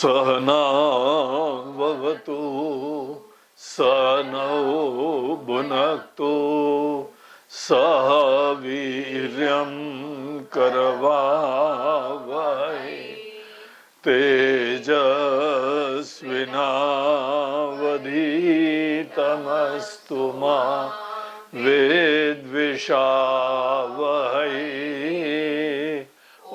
सहनावतु सहनौ भुनक्तु सह वीर्यं करवावहै तेजस्विनावधीतमस्तु मा विद्विषावहै।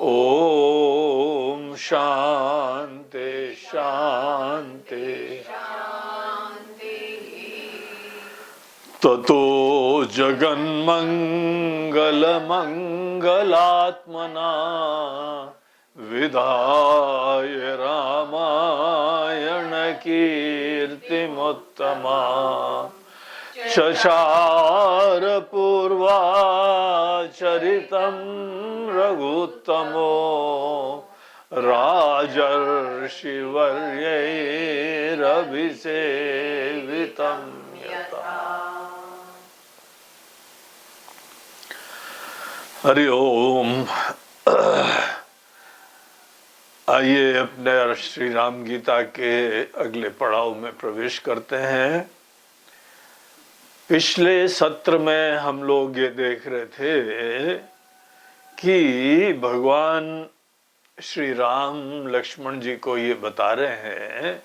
ओम शांति शांति ततो जगन्मंगलमंगलात्मना विधाय रामायण कीर्तिमुत्तमा शशार पूर्वाचरितं रघुत्तमो राजर्षिवर्यैरभिसेवितं यथा। हरि ओम। आइए अपने श्री राम गीता के अगले पड़ाव में प्रवेश करते हैं। पिछले सत्र में हम लोग ये देख रहे थे कि भगवान श्री राम लक्ष्मण जी को ये बता रहे हैं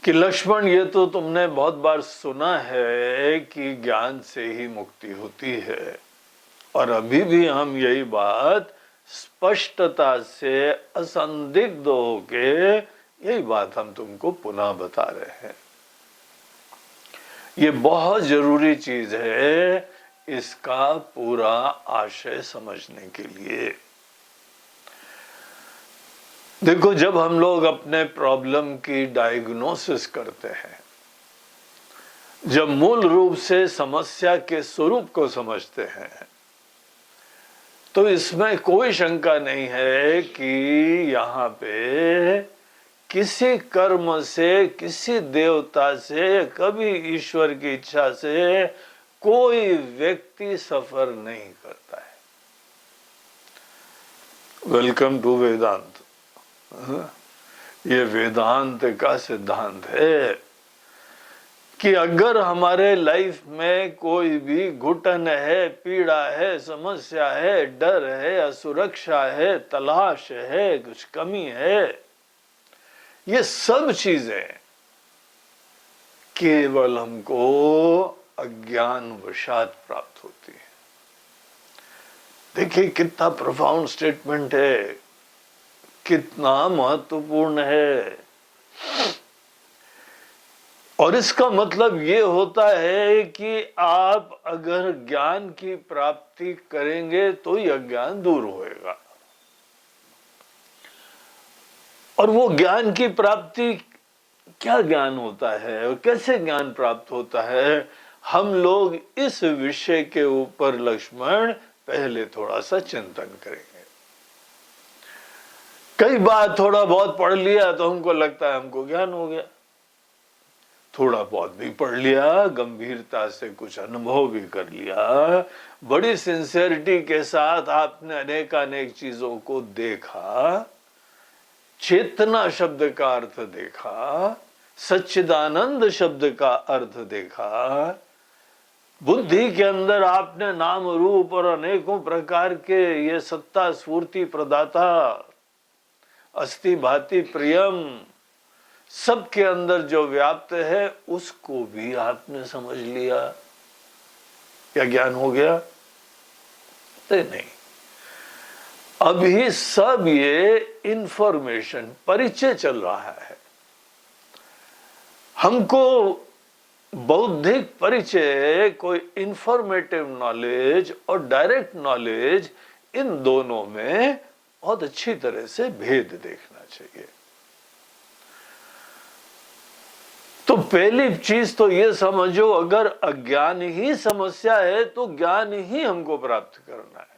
कि लक्ष्मण, ये तो तुमने बहुत बार सुना है कि ज्ञान से ही मुक्ति होती है, और अभी भी हम यही बात स्पष्टता से असंदिग्ध होके यही बात हम तुमको पुनः बता रहे हैं। ये बहुत जरूरी चीज है इसका पूरा आशय समझने के लिए। देखो, जब हम लोग अपने प्रॉब्लम की डायग्नोसिस करते हैं, जब मूल रूप से समस्या के स्वरूप को समझते हैं, तो इसमें कोई शंका नहीं है कि यहाँ पे किसी कर्म से, किसी देवता से, कभी ईश्वर की इच्छा से कोई व्यक्ति सफर नहीं करता है। वेलकम टू वेदांत। ये वेदांत का सिद्धांत है कि अगर हमारे लाइफ में कोई भी घुटन है, पीड़ा है, समस्या है, डर है, असुरक्षा है, तलाश है, कुछ कमी है, ये सब चीजें केवल हमको अज्ञान वशात प्राप्त होती है। देखिए कितना प्रोफाउंड स्टेटमेंट है, कितना महत्वपूर्ण है। और इसका मतलब ये होता है कि आप अगर ज्ञान की प्राप्ति करेंगे तो ही अज्ञान दूर होएगा। और वो ज्ञान की प्राप्ति, क्या ज्ञान होता है और कैसे ज्ञान प्राप्त होता है, हम लोग इस विषय के ऊपर लक्ष्मण पहले थोड़ा सा चिंतन करेंगे। कई बार थोड़ा बहुत पढ़ लिया तो हमको लगता है हमको ज्ञान हो गया, थोड़ा बहुत भी पढ़ लिया, गंभीरता से कुछ अनुभव भी कर लिया, बड़ी सिंसियरिटी के साथ आपने अनेकानेक चीजों को देखा, चेतना शब्द का अर्थ देखा, सच्चिदानंद शब्द का अर्थ देखा, बुद्धि के अंदर आपने नाम रूप और अनेकों प्रकार के ये सत्ता स्फूर्ति प्रदाता, अस्ति भाति प्रियम, सबके अंदर जो व्याप्त है उसको भी आपने समझ लिया। क्या ज्ञान हो गया? नहीं, अभी सब ये इंफॉर्मेशन, परिचय चल रहा है। हमको बौद्धिक परिचय, कोई इंफॉर्मेटिव नॉलेज और डायरेक्ट नॉलेज, इन दोनों में बहुत अच्छी तरह से भेद देखना चाहिए। तो पहली चीज तो ये समझो, अगर अज्ञान ही समस्या है तो ज्ञान ही हमको प्राप्त करना है।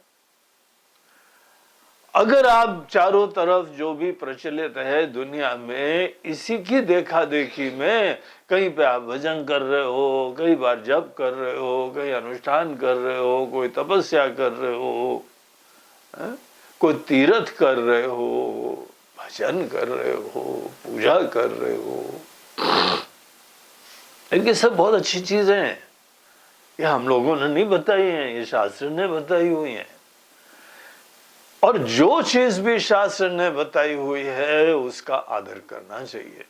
अगर आप चारों तरफ जो भी प्रचलित है दुनिया में, इसी की देखा देखी में कहीं पे आप भजन कर रहे हो, कई बार जप कर रहे हो, कहीं अनुष्ठान कर रहे हो, कोई तपस्या कर रहे हो, कोई तीर्थ कर रहे हो, भजन कर रहे हो, पूजा कर रहे हो, ये सब बहुत अच्छी चीजें हैं। ये हम लोगों ने नहीं बताई हैं, ये शास्त्र ने बताई हुई हैं। और जो चीज भी शास्त्र ने बताई हुई है उसका आदर करना चाहिए।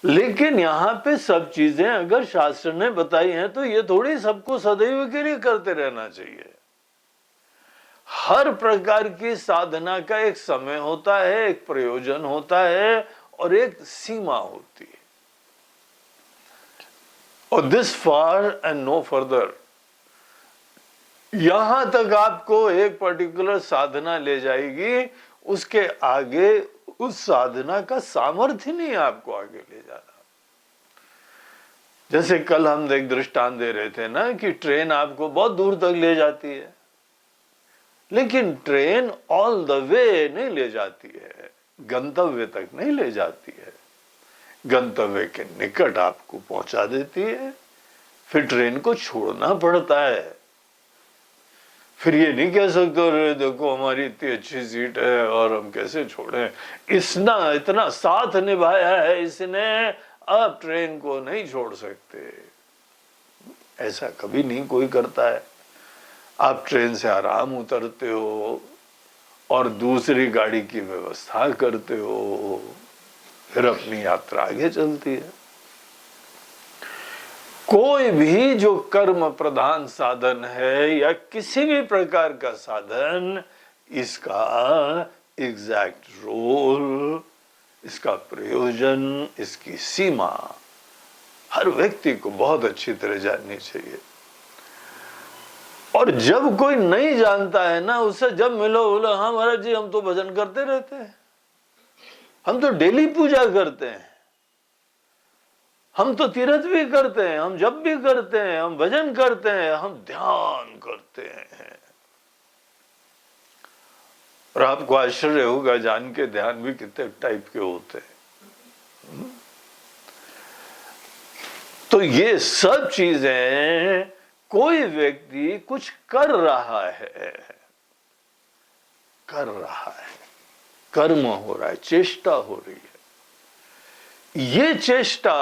लेकिन यहां पे सब चीजें अगर शास्त्र ने बताई हैं तो ये थोड़ी सबको सदैव के लिए करते रहना चाहिए। हर प्रकार की साधना का एक समय होता है, एक प्रयोजन होता है और एक सीमा होती है। और this far and no further, यहां तक आपको एक पर्टिकुलर साधना ले जाएगी, उसके आगे उस साधना का सामर्थ्य नहीं आपको आगे ले जाना। जैसे कल हम एक दृष्टांत दे रहे थे ना कि ट्रेन आपको बहुत दूर तक ले जाती है, लेकिन ट्रेन ऑल द वे नहीं ले जाती है, गंतव्य तक नहीं ले जाती है। गंतव्य के निकट आपको पहुंचा देती है, फिर ट्रेन को छोड़ना पड़ता है। फिर ये नहीं कह सकते अरे देखो हमारी इतनी अच्छी सीट है और हम कैसे छोड़ें, इसना इतना साथ निभाया है इसने, अब ट्रेन को नहीं छोड़ सकते। ऐसा कभी नहीं कोई करता है। आप ट्रेन से आराम उतरते हो और दूसरी गाड़ी की व्यवस्था करते हो, फिर अपनी यात्रा आगे चलती है। कोई भी जो कर्म प्रधान साधन है या किसी भी प्रकार का साधन, इसका एग्जैक्ट रोल, इसका प्रयोजन, इसकी सीमा हर व्यक्ति को बहुत अच्छी तरह जाननी चाहिए। और जब कोई नहीं जानता है ना, उससे जब मिलो बोलो हाँ महाराज जी हम तो भजन करते रहते हैं, हम तो डेली पूजा करते हैं, हम तो तीर्थ भी करते हैं, हम जप भी करते हैं, हम भजन करते हैं, हम ध्यान करते हैं। और आपको आश्चर्य होगा जान के ध्यान भी कितने टाइप के होते हैं। तो ये सब चीजें कोई व्यक्ति कुछ कर रहा है, कर्म हो रहा है, चेष्टा हो रही है। ये चेष्टा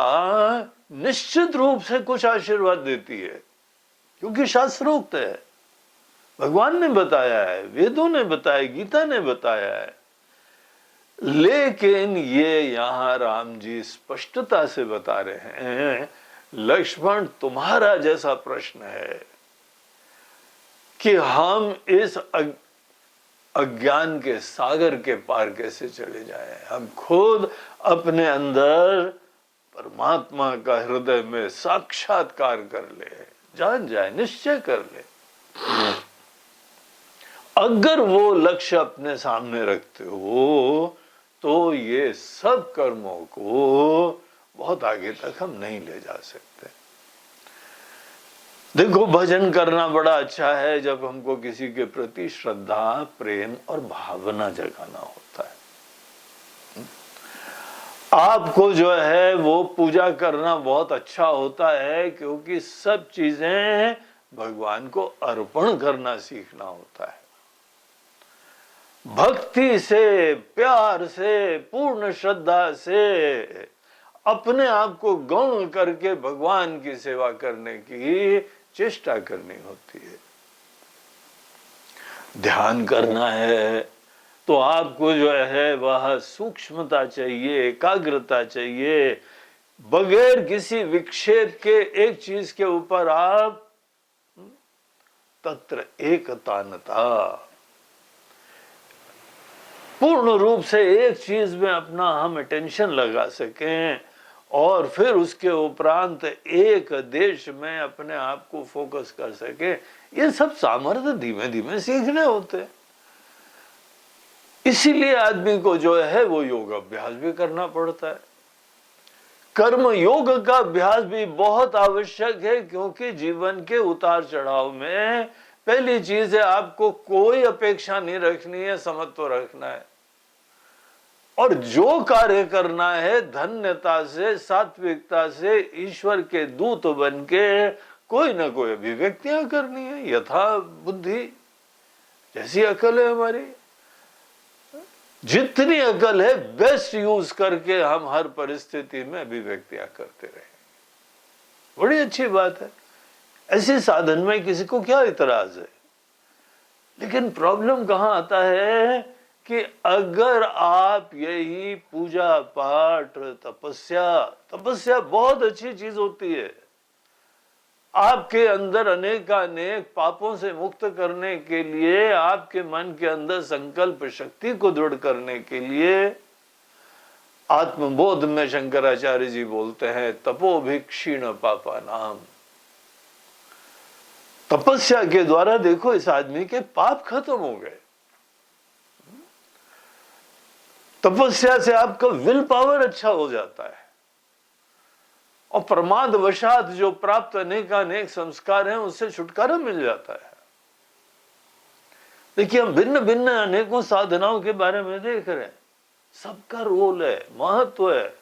निश्चित रूप से कुछ आशीर्वाद देती है, क्योंकि शास्त्रोक्त है, भगवान ने बताया है, वेदों ने बताया, गीता ने बताया है। लेकिन ये यहां राम जी स्पष्टता से बता रहे हैं, लक्ष्मण तुम्हारा जैसा प्रश्न है कि हम इस अज्ञान के सागर के पार कैसे चले जाएं। हम खुद अपने अंदर परमात्मा का हृदय में साक्षात्कार कर ले, जान जाए, निश्चय कर ले। अगर वो लक्ष्य अपने सामने रखते हो तो ये सब कर्मों को बहुत आगे तक हम नहीं ले जा सकते। देखो भजन करना बड़ा अच्छा है जब हमको किसी के प्रति श्रद्धा, प्रेम और भावना जगाना होता है। आपको जो है वो पूजा करना बहुत अच्छा होता है क्योंकि सब चीजें भगवान को अर्पण करना सीखना होता है। भक्ति से, प्यार से, पूर्ण श्रद्धा से अपने आप को गौण करके भगवान की सेवा करने की चेष्टा करनी होती है। ध्यान करना है तो आपको जो है वह सूक्ष्मता चाहिए, एकाग्रता चाहिए। बगैर किसी विक्षेप के एक चीज के ऊपर आप तत्र एकतानता, पूर्ण रूप से एक चीज में अपना हम अटेंशन लगा सकें और फिर उसके उपरांत एक देश में अपने आप को फोकस कर सके। ये सब सामर्थ्य धीमे धीमे सीखने होते हैं। इसीलिए आदमी को जो है वो योग अभ्यास भी करना पड़ता है। कर्म योग का अभ्यास भी बहुत आवश्यक है क्योंकि जीवन के उतार चढ़ाव में पहली चीज है आपको कोई अपेक्षा नहीं रखनी है, समत्व रखना है। और जो कार्य करना है धन्यता से, सात्विकता से, ईश्वर के दूत बन के कोई ना कोई अभिव्यक्तियां करनी है, यथा बुद्धि, जैसी अकल है हमारी। जितनी अकल है बेस्ट यूज करके हम हर परिस्थिति में अभिव्यक्तियां करते रहे। बड़ी अच्छी बात है, ऐसी साधन में किसी को क्या इतराज है। लेकिन प्रॉब्लम कहां आता है कि अगर आप यही पूजा पाठ तपस्या बहुत अच्छी चीज होती है, आपके अंदर अनेकानेक पापों से मुक्त करने के लिए, आपके मन के अंदर संकल्प शक्ति को दृढ़ करने के लिए। आत्मबोध में शंकराचार्य जी बोलते हैं तपोभिक्षीण पापा नाम। तपस्या के द्वारा देखो इस आदमी के पाप खत्म हो गए। तपस्या से आपका विल पावर अच्छा हो जाता है और प्रमाद वशात जो प्राप्त अनेकानेक संस्कार हैं उससे छुटकारा मिल जाता है। देखिए, हम भिन्न भिन्न अनेकों साधनाओं के बारे में देख रहे हैं, सबका रोल है, महत्व है,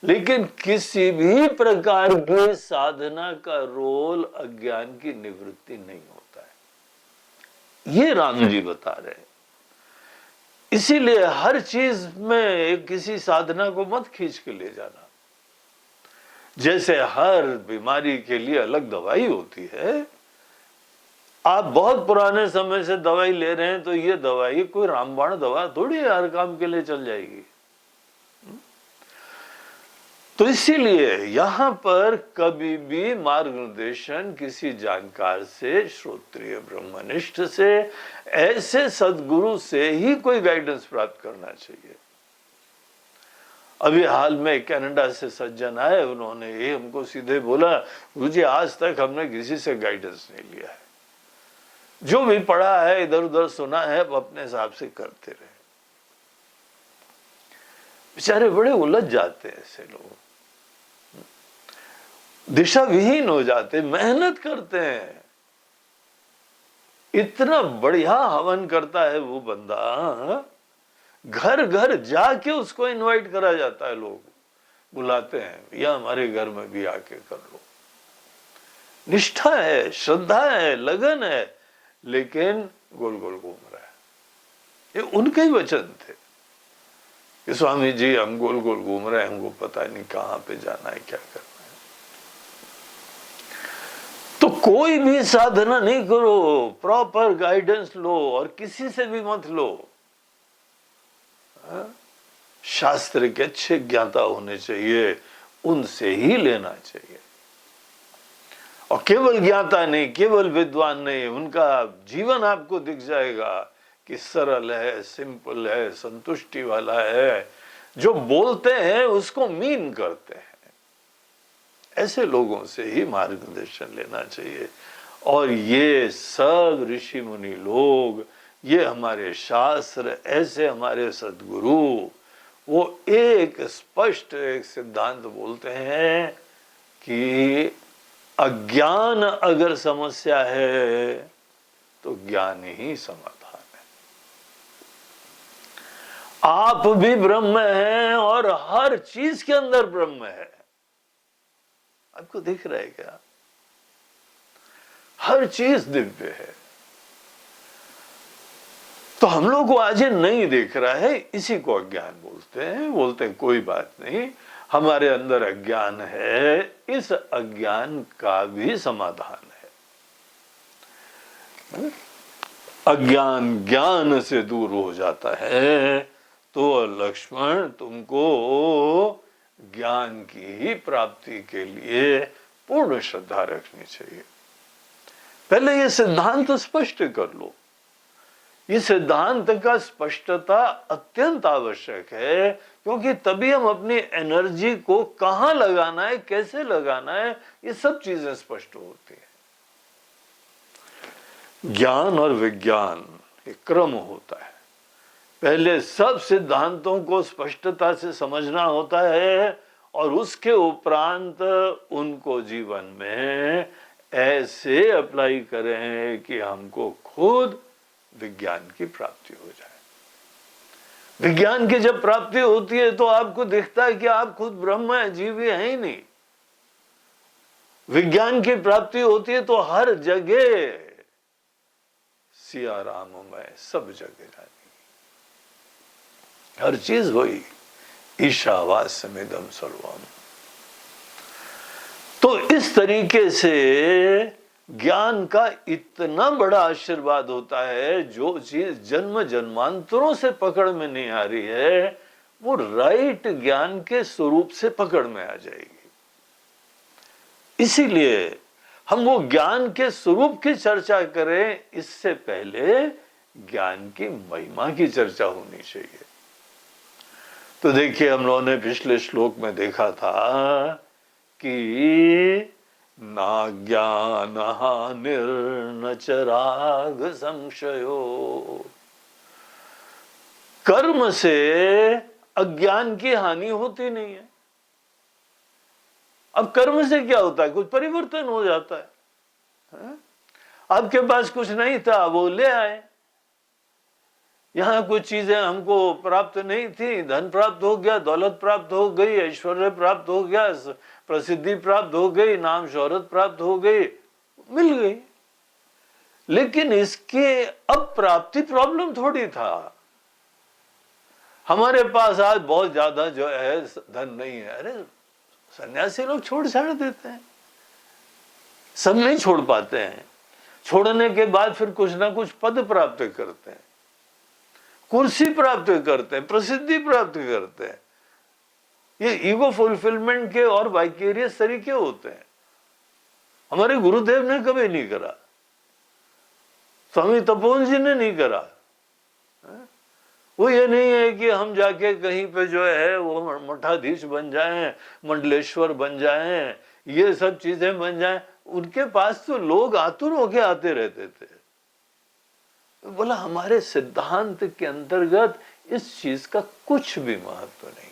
लेकिन किसी भी प्रकार की साधना का रोल अज्ञान की निवृत्ति नहीं होता है, ये राम जी बता रहे हैं। इसीलिए हर चीज में किसी साधना को मत खींच के ले जाना। जैसे हर बीमारी के लिए अलग दवाई होती है, आप बहुत पुराने समय से दवाई ले रहे हैं तो ये दवाई कोई रामबाण दवा थोड़ी हर काम के लिए चल जाएगी। तो इसीलिए यहां पर कभी भी मार्गदर्शन किसी जानकार से, श्रोत्रिय ब्रह्मनिष्ठ से, ऐसे सदगुरु से ही कोई गाइडेंस प्राप्त करना चाहिए। अभी हाल में कनाडा से सज्जन आए, उन्होंने ये हमको सीधे बोला, गुरुजी आज तक हमने किसी से गाइडेंस नहीं लिया है, जो भी पढ़ा है इधर उधर सुना है अब अपने हिसाब से करते रहे। बेचारे बड़े उलझ जाते हैं ऐसे लोग, दिशा विहीन हो जाते। मेहनत करते हैं, इतना बढ़िया हवन करता है वो बंदा, घर घर जाके उसको इनवाइट करा जाता है, लोग बुलाते हैं या हमारे घर में भी आके कर लो। निष्ठा है, श्रद्धा है, लगन है, लेकिन गोल गोल घूम रहा है। ये उनके ही वचन थे कि स्वामी जी हम गोल गोल घूम रहे हैं, हमको पता नहीं कहां पे जाना है, क्या करना है। तो कोई भी साधना नहीं करो, प्रॉपर गाइडेंस लो और किसी से भी मत लो। शास्त्र के अच्छे ज्ञाता होने चाहिए, उनसे ही लेना चाहिए। और केवल ज्ञाता नहीं, केवल विद्वान नहीं, उनका जीवन आपको दिख जाएगा कि सरल है, सिंपल है, संतुष्टि वाला है, जो बोलते हैं उसको मीन करते हैं। ऐसे लोगों से ही मार्गदर्शन लेना चाहिए। और ये सब ऋषि मुनि लोग, ये हमारे शास्त्र, ऐसे हमारे सद्गुरु, वो एक स्पष्ट एक सिद्धांत बोलते हैं कि अज्ञान अगर समस्या है तो ज्ञान ही समाधान है। आप भी ब्रह्म हैं और हर चीज के अंदर ब्रह्म है। आपको दिख रहा है क्या? हर चीज दिव्य है। तो हम लोग को आज ये नहीं दिख रहा है, इसी को अज्ञान बोलते हैं। बोलते हैं कोई बात नहीं, हमारे अंदर अज्ञान है, इस अज्ञान का भी समाधान है। अज्ञान ज्ञान से दूर हो जाता है तो लक्ष्मण तुमको ज्ञान की ही प्राप्ति के लिए पूर्ण श्रद्धा रखनी चाहिए। पहले ये सिद्धांत स्पष्ट कर लो। ये सिद्धांत का स्पष्टता अत्यंत आवश्यक है, क्योंकि तभी हम अपनी एनर्जी को कहां लगाना है, कैसे लगाना है, ये सब चीजें स्पष्ट होती है। ज्ञान और विज्ञान एक क्रम होता है। पहले सब सिद्धांतों को स्पष्टता से समझना होता है और उसके उपरांत उनको जीवन में ऐसे अप्लाई करें कि हमको खुद विज्ञान की प्राप्ति हो जाए। विज्ञान की जब प्राप्ति होती है तो आपको दिखता है कि आप खुद ब्रह्म है, जीव है ही नहीं। विज्ञान की प्राप्ति होती है तो हर जगह सिया राम में सब जगह जानी। हर चीज वही, ईशावास्यमिदं सर्वम। तो इस तरीके से ज्ञान का इतना बड़ा आशीर्वाद होता है, जो चीज जन्म जन्मांतरों से पकड़ में नहीं आ रही है, वो राइट ज्ञान के स्वरूप से पकड़ में आ जाएगी। इसीलिए हम वो ज्ञान के स्वरूप की चर्चा करें, इससे पहले ज्ञान की महिमा की चर्चा होनी चाहिए। तो देखिए, हम लोगों ने पिछले श्लोक में देखा था कि ना ज्ञान हानिर्न च राग संशयो, कर्म से अज्ञान की हानि होती नहीं है। अब कर्म से क्या होता है, कुछ परिवर्तन हो जाता है। आपके पास कुछ नहीं था, वो ले आए। यहां कुछ चीजें हमको प्राप्त नहीं थी, धन प्राप्त हो गया, दौलत प्राप्त हो गई, ऐश्वर्य प्राप्त हो गया, प्रसिद्धि प्राप्त हो गई, नाम शोहरत प्राप्त हो गई, मिल गई। लेकिन इसके अब प्राप्ति प्रॉब्लम थोड़ी था। हमारे पास आज बहुत ज्यादा जो है धन नहीं है, अरे सन्यासी लोग छोड़ छाड़ देते हैं, सब नहीं छोड़ पाते हैं। छोड़ने के बाद फिर कुछ ना कुछ पद प्राप्त करते हैं, कुर्सी प्राप्त करते हैं, प्रसिद्धि प्राप्त करते हैं। ये ईगो फुलफिलमेंट के और वाइकेरियस तरीके होते हैं। हमारे गुरुदेव ने कभी नहीं करा, स्वामी तपोवन जी ने नहीं करा। वो ये नहीं है कि हम जाके कहीं पे जो है वो मठाधीश बन जाएं, मंडलेश्वर बन जाएं, ये सब चीजें बन जाएं। उनके पास तो लोग आतुर होके आते रहते थे। बोला हमारे सिद्धांत के अंतर्गत इस चीज का कुछ भी महत्व नहीं है।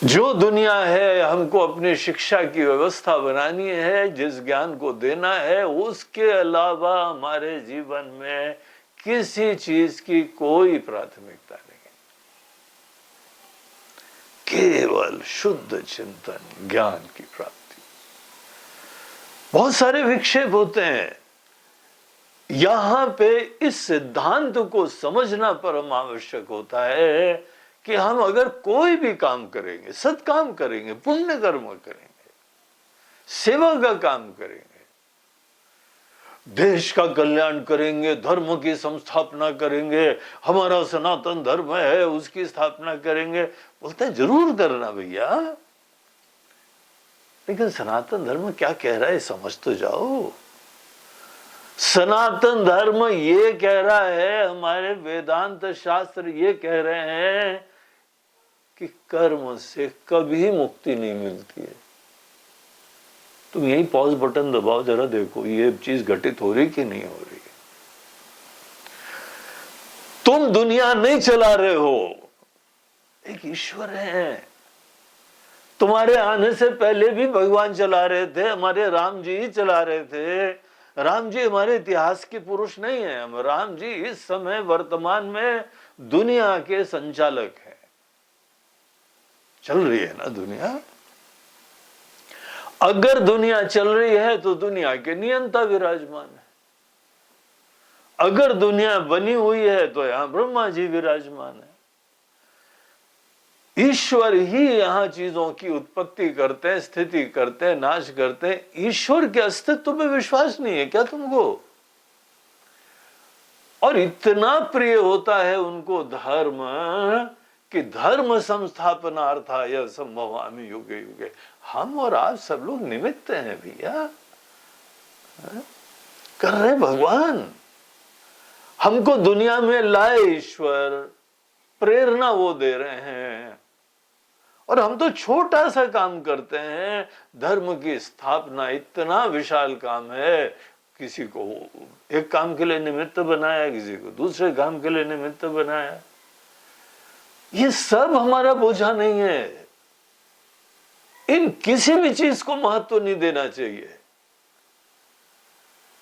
जो दुनिया है, हमको अपनी शिक्षा की व्यवस्था बनानी है, जिस ज्ञान को देना है, उसके अलावा हमारे जीवन में किसी चीज की कोई प्राथमिकता नहीं है। केवल शुद्ध चिंतन, ज्ञान की प्राप्ति। बहुत सारे विक्षेप होते हैं। यहां पे इस सिद्धांत को समझना परम आवश्यक होता है कि हम अगर कोई भी काम करेंगे, सत्काम करेंगे, पुण्य कर्म करेंगे, सेवा का काम करेंगे, देश का कल्याण करेंगे, धर्म की संस्थापना करेंगे, हमारा सनातन धर्म है उसकी स्थापना करेंगे, बोलते हैं जरूर करना भैया, लेकिन सनातन धर्म क्या कह रहा है समझ तो जाओ। सनातन धर्म ये कह रहा है, हमारे वेदांत शास्त्र ये कह रहे हैं कि कर्म से कभी मुक्ति नहीं मिलती है। तुम यही पॉज बटन दबाओ, जरा देखो ये चीज घटित हो रही कि नहीं हो रही है। तुम दुनिया नहीं चला रहे हो, एक ईश्वर है। तुम्हारे आने से पहले भी भगवान चला रहे थे, हमारे राम जी ही चला रहे थे। राम जी हमारे इतिहास के पुरुष नहीं है, हम राम जी इस समय वर्तमान में दुनिया के संचालक हैं। चल रही है ना दुनिया। अगर दुनिया चल रही है तो दुनिया के नियंता विराजमान है। अगर दुनिया बनी हुई है तो यहां ब्रह्मा जी विराजमान है। ईश्वर ही यहां चीजों की उत्पत्ति करते हैं, स्थिति करते हैं, नाश करते हैं। ईश्वर के अस्तित्व में विश्वास नहीं है क्या तुमको? और इतना प्रिय होता है उनको धर्म कि धर्म संस्थापनार्थाय संभवामि युगे युगे। हम और आप सब लोग निमित्त हैं भैया, कर रहे भगवान। हमको दुनिया में लाए ईश्वर, प्रेरणा वो दे रहे हैं, और हम तो छोटा सा काम करते हैं। धर्म की स्थापना इतना विशाल काम है। किसी को एक काम के लिए निमित्त बनाया, किसी को दूसरे काम के लिए निमित्त बनाया। ये सब हमारा बोझा नहीं है। इन किसी भी चीज को महत्व नहीं देना चाहिए।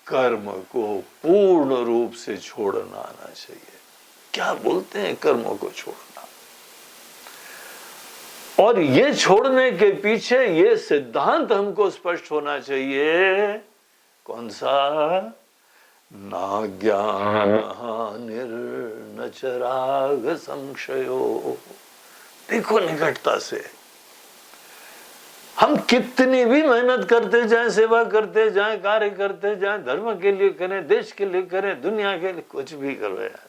कर्म को पूर्ण रूप से छोड़ना आना चाहिए। क्या बोलते हैं कर्मों को छोड़ना? और ये छोड़ने के पीछे ये सिद्धांत हमको स्पष्ट होना चाहिए। कौन सा? ना ज्ञान हानिर्न च राग संशयो। देखो निकटता से, हम कितनी भी मेहनत करते जाएं, सेवा करते जाएं, कार्य करते जाएं, धर्म के लिए करें, देश के लिए करें, दुनिया के लिए कुछ भी करो यार,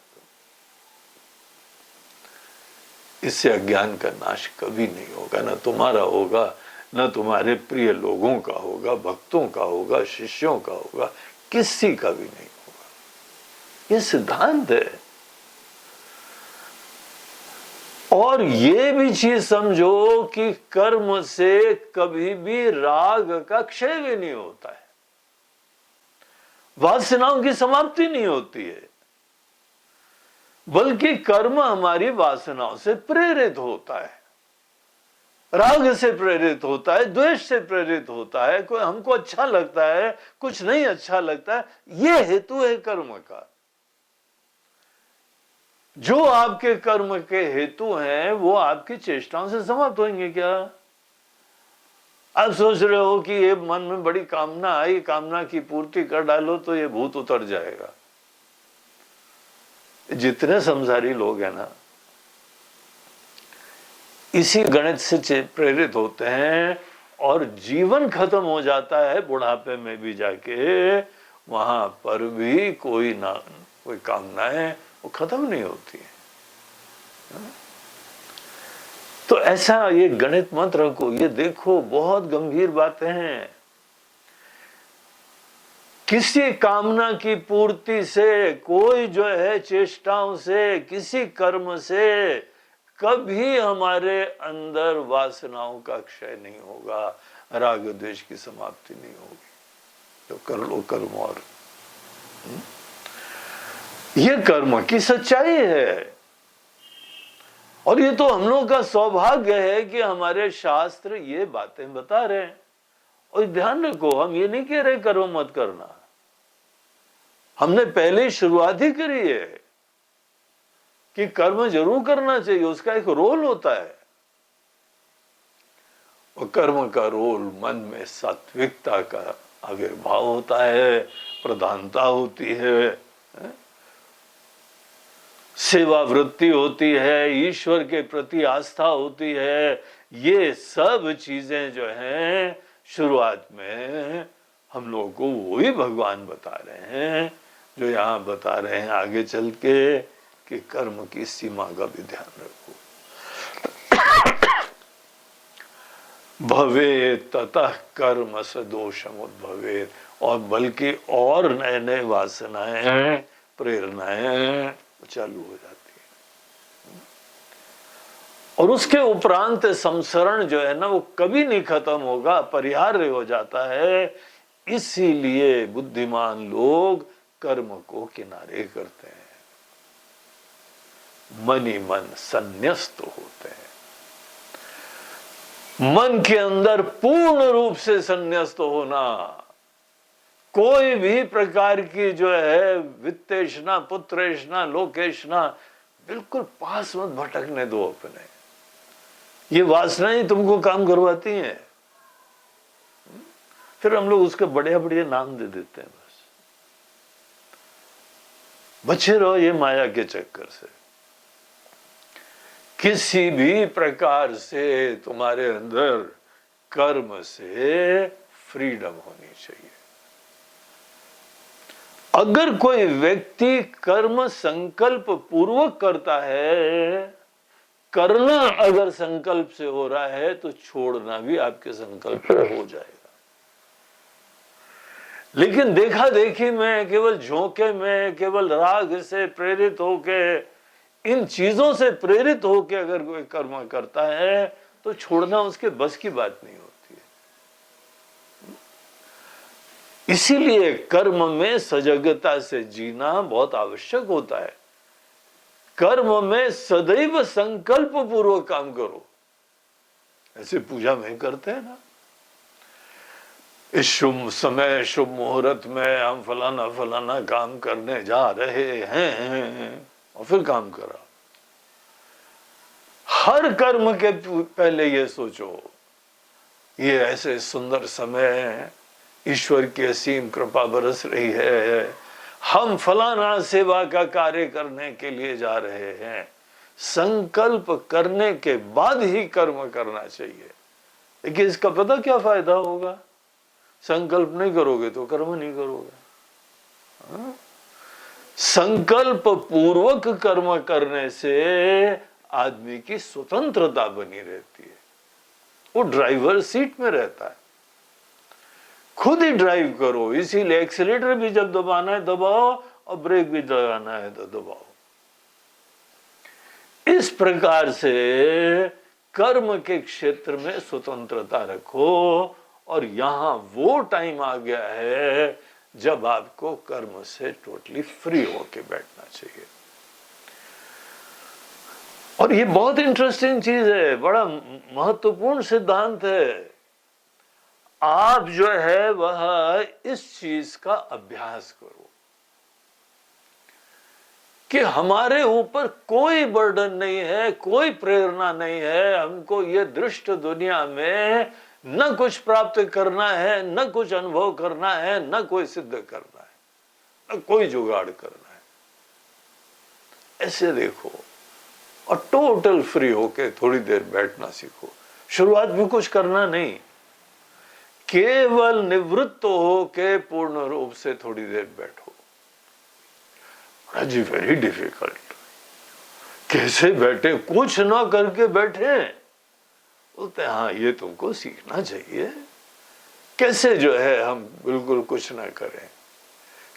इससे अज्ञान का नाश कभी नहीं होगा। न तुम्हारा होगा, न तुम्हारे प्रिय लोगों का होगा, भक्तों का होगा, शिष्यों का होगा, किसी का भी नहीं होगा। ये सिद्धांत है। और ये भी चीज समझो कि कर्म से कभी भी राग का क्षय भी नहीं होता है, वासनाओं की समाप्ति नहीं होती है, बल्कि कर्म हमारी वासनाओं से प्रेरित होता है, राग से प्रेरित होता है, द्वेष से प्रेरित होता है, कोई हमको अच्छा लगता है, कुछ नहीं अच्छा लगता है, ये हेतु है कर्म का। जो आपके कर्म के हेतु हैं वो आपकी चेष्टाओं से समाप्त होंगे क्या? आप सोच रहे हो कि ये मन में बड़ी कामना आई, कामना की पूर्ति कर डालो तो ये भूत उतर जाएगा। जितने संसारी लोग हैं ना, इसी गणित से प्रेरित होते हैं और जीवन खत्म हो जाता है बुढ़ापे में भी जाके, वहां पर भी कोई कामनाएं वो खत्म नहीं होती है। तो ऐसा ये गणित मत रखो, ये देखो बहुत गंभीर बातें हैं। किसी कामना की पूर्ति से, कोई जो है चेष्टाओं से, किसी कर्म से कभी हमारे अंदर वासनाओं का क्षय नहीं होगा, राग द्वेष की समाप्ति नहीं होगी। तो कर लो कर्म। और ये कर्म की सच्चाई है। और ये तो हम लोगों का सौभाग्य है कि हमारे शास्त्र ये बातें बता रहे हैं। और ध्यान रखो, हम ये नहीं कह रहे कर्म मत करना, हमने पहले शुरुआत ही करी है कि कर्म जरूर करना चाहिए, उसका एक रोल होता है। और कर्म का रोल मन में सात्विकता का आविर्भाव होता है, प्रधानता होती है, सेवा वृत्ति होती है, ईश्वर के प्रति आस्था होती है। ये सब चीजें जो हैं शुरुआत में हम लोगों को वही भगवान बता रहे हैं जो यहाँ बता रहे हैं आगे चल के कि कर्म की सीमा का भी ध्यान रखो। भवे ततः कर्म स दोषम उद्भवेत। और बल्कि और नए नए वासनाएं, प्रेरणाएं चालू हो जाती है। और उसके उपरांत संसरण जो है ना वो कभी नहीं खत्म होगा, अपरिहार्य हो जाता है। इसीलिए बुद्धिमान लोग कर्म को किनारे करते हैं, मन ही मन संन्यस्त होते हैं। मन के अंदर पूर्ण रूप से संन्यस्त होना, कोई भी प्रकार की जो है वित्तेषणा, पुत्रेषणा, लोकेषणा, बिल्कुल पास मत भटकने दो अपने। ये वासनाएं तुमको काम करवाती हैं, फिर हम लोग उसके बढ़िया बढ़िया नाम दे देते हैं। बस बचे रहो ये माया के चक्कर से। किसी भी प्रकार से तुम्हारे अंदर कर्म से फ्रीडम होनी चाहिए। अगर कोई व्यक्ति कर्म संकल्प पूर्वक करता है, करना अगर संकल्प से हो रहा है तो छोड़ना भी आपके संकल्प हो जाएगा। लेकिन देखा देखी में, केवल झोंके में, केवल राग से प्रेरित होके, इन चीजों से प्रेरित होके अगर कोई कर्म करता है तो छोड़ना उसके बस की बात नहीं होती है। इसीलिए कर्म में सजगता से जीना बहुत आवश्यक होता है। कर्म में सदैव संकल्प पूर्वक काम करो। ऐसे पूजा में करते हैं ना, इस शुभ समय, शुभ मुहूर्त में हम फलाना फलाना काम करने जा रहे हैं, और फिर काम करा। हर कर्म के पहले ये सोचो, ये ऐसे सुंदर समय, ईश्वर की असीम कृपा बरस रही है, हम फलाना सेवा का कार्य करने के लिए जा रहे हैं, संकल्प करने के बाद ही कर्म करना चाहिए। लेकिन इसका पता क्या फायदा होगा? संकल्प नहीं करोगे तो कर्म नहीं करोगे। संकल्प पूर्वक कर्म करने से आदमी की स्वतंत्रता बनी रहती है, वो ड्राइवर सीट में रहता है, खुद ही ड्राइव करो। इसीलिए एक्सीलेटर भी जब दबाना है दबाओ और ब्रेक भी दबाना है तो दबाओ। इस प्रकार से कर्म के क्षेत्र में स्वतंत्रता रखो, और यहां वो टाइम आ गया है जब आपको कर्म से टोटली फ्री होके बैठना चाहिए। और ये बहुत इंटरेस्टिंग चीज है, बड़ा महत्वपूर्ण सिद्धांत है। आप जो है वह इस चीज का अभ्यास करो कि हमारे ऊपर कोई बर्डन नहीं है, कोई प्रेरणा नहीं है, हमको ये दृष्ट दुनिया में न कुछ प्राप्त करना है, न कुछ अनुभव करना है, न कोई सिद्ध करना है, न कोई जुगाड़ करना है। ऐसे देखो और टोटल फ्री होके थोड़ी देर बैठना सीखो। शुरुआत में कुछ करना नहीं, केवल निवृत्त हो के पूर्ण रूप से थोड़ी देर बैठो। जी वेरी डिफिकल्ट, कैसे बैठे? कुछ ना करके बैठे? बोलते हाँ ये तुमको सीखना चाहिए, कैसे जो है हम बिल्कुल कुछ ना करें।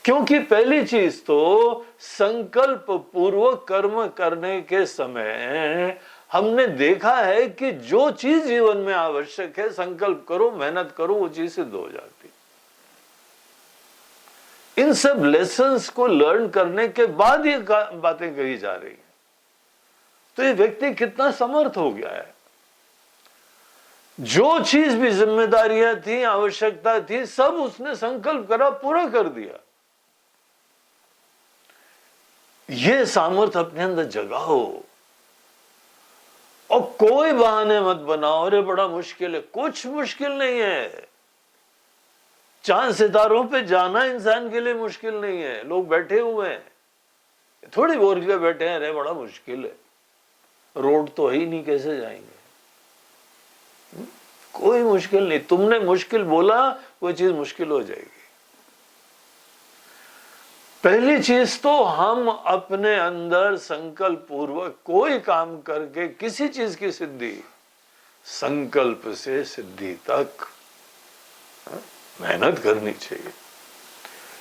क्योंकि पहली चीज तो संकल्प पूर्वक कर्म करने के समय हमने देखा है कि जो चीज जीवन में आवश्यक है, संकल्प करो, मेहनत करो, वो चीज सिद्ध हो जाती। इन सब लेसन्स को लर्न करने के बाद ये बातें कही जा रही हैं। तो ये व्यक्ति कितना समर्थ हो गया है। जो चीज भी जिम्मेदारियां थी, आवश्यकता थी, सब उसने संकल्प करा, पूरा कर दिया। ये सामर्थ्य अपने अंदर जगाओ और कोई बहाने मत बनाओ, अरे बड़ा मुश्किल है। कुछ मुश्किल नहीं है। चांद सितारों पे जाना इंसान के लिए मुश्किल नहीं है। लोग बैठे हुए हैं, थोड़ी बोर के बैठे हैं, अरे बड़ा मुश्किल है, रोड तो है ही नहीं, कैसे जाएंगे? कोई मुश्किल नहीं। तुमने मुश्किल बोला, वो चीज मुश्किल हो जाएगी। पहली चीज तो हम अपने अंदर संकल्प पूर्वक कोई काम करके किसी चीज की सिद्धि, संकल्प से सिद्धि तक मेहनत करनी चाहिए।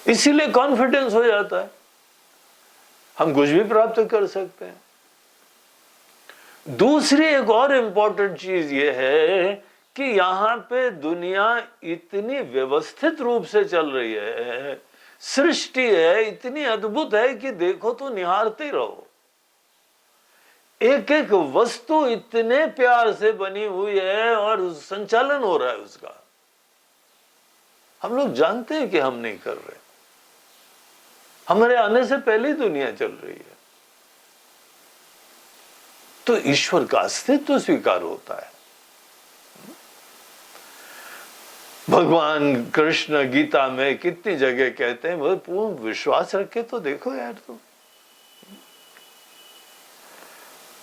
इसीलिए कॉन्फिडेंस हो जाता है, हम कुछ भी प्राप्त कर सकते हैं। दूसरी एक और इंपॉर्टेंट चीज ये है कि यहां पे दुनिया इतनी व्यवस्थित रूप से चल रही है, सृष्टि है इतनी अद्भुत है कि देखो तो निहारते रहो। एक एक वस्तु इतने प्यार से बनी हुई है और संचालन हो रहा है उसका। हम लोग जानते हैं कि हम नहीं कर रहे, हमारे आने से पहले ही दुनिया चल रही है। तो ईश्वर का अस्तित्व स्वीकार होता है। भगवान कृष्ण गीता में कितनी जगह कहते हैं, वो पूर्ण विश्वास रखे तो देखो यार तुम,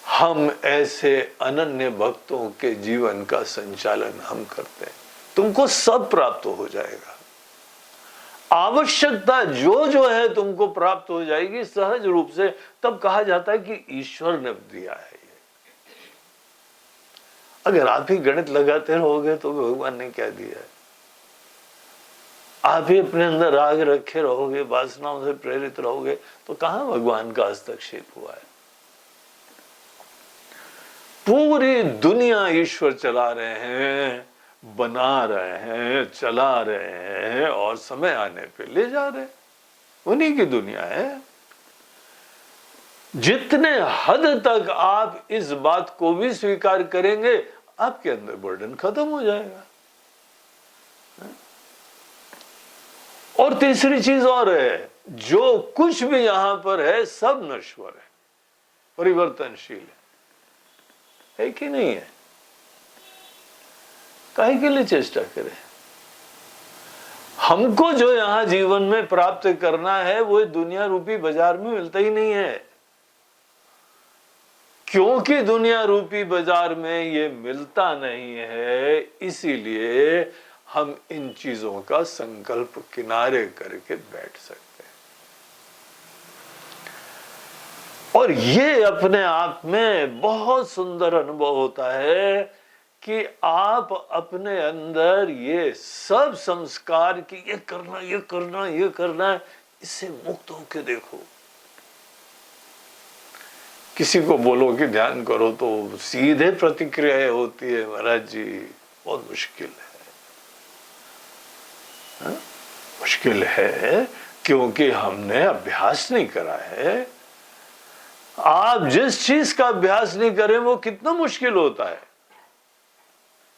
हम ऐसे अनन्य भक्तों के जीवन का संचालन हम करते हैं, तुमको सब प्राप्त हो जाएगा। आवश्यकता जो जो है तुमको प्राप्त हो जाएगी सहज रूप से। तब कहा जाता है कि ईश्वर ने दिया है ये। अगर आप ही गणित लगाते रहोगे तो भगवान ने क्या दिया है? आप ही अपने अंदर राग रखे रहोगे, वासनाओं से प्रेरित रहोगे, तो कहां भगवान का हस्तक्षेप हुआ है? पूरी दुनिया ईश्वर चला रहे हैं, बना रहे हैं, चला रहे हैं, और समय आने पे ले जा रहे हैं। उन्हीं की दुनिया है। जितने हद तक आप इस बात को भी स्वीकार करेंगे, आपके अंदर बर्डन खत्म हो जाएगा। और तीसरी चीज और है, जो कुछ भी यहां पर है सब नश्वर है, परिवर्तनशील है कि नहीं है? काहे के लिए चेष्टा करें? हमको जो यहां जीवन में प्राप्त करना है वो दुनिया रूपी बाजार में मिलता ही नहीं है, क्योंकि दुनिया रूपी बाजार में ये मिलता नहीं है, इसीलिए हम इन चीजों का संकल्प किनारे करके बैठ सकते हैं। और ये अपने आप में बहुत सुंदर अनुभव होता है कि आप अपने अंदर ये सब संस्कार कि ये करना ये करना ये करना, इससे मुक्त होके देखो। किसी को बोलो कि ध्यान करो तो सीधे प्रतिक्रिया होती है, महाराज जी बहुत मुश्किल है। मुश्किल है क्योंकि हमने अभ्यास नहीं करा है। आप जिस चीज का अभ्यास नहीं करें वो कितना मुश्किल होता है।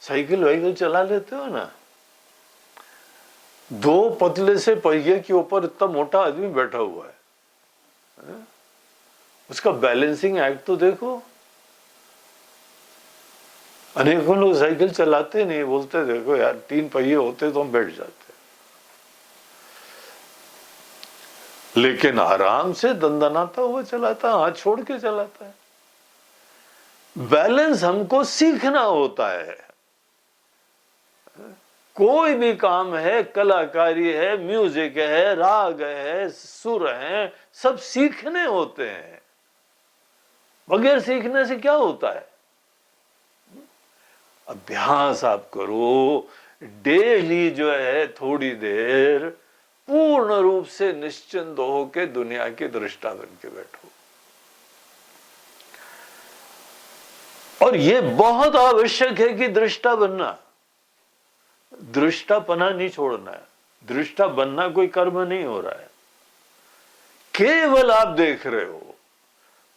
साइकिल वाइकिल चला लेते हो ना, दो पतले से पहिए के ऊपर इतना मोटा आदमी बैठा हुआ है, उसका बैलेंसिंग एक्ट तो देखो। अनेकों लोग साइकिल चलाते नहीं, बोलते देखो यार 3 पहिए होते तो हम बैठ जाते, लेकिन आराम से दंदनाता हुआ चलाता, हाथ छोड़ के चलाता है। बैलेंस हमको सीखना होता है। कोई भी काम है, कलाकारी है, म्यूजिक है, राग है, सुर है, सब सीखने होते हैं। बगैर सीखने से क्या होता है? अभ्यास आप करो, डेली जो है थोड़ी देर पूर्ण रूप से निश्चिंत होकर दुनिया की दृष्टा बन के बैठो। और ये बहुत आवश्यक है कि दृष्टा बनना, दृष्टापना नहीं छोड़ना है। दृष्टा बनना कोई कर्म नहीं हो रहा है, केवल आप देख रहे हो,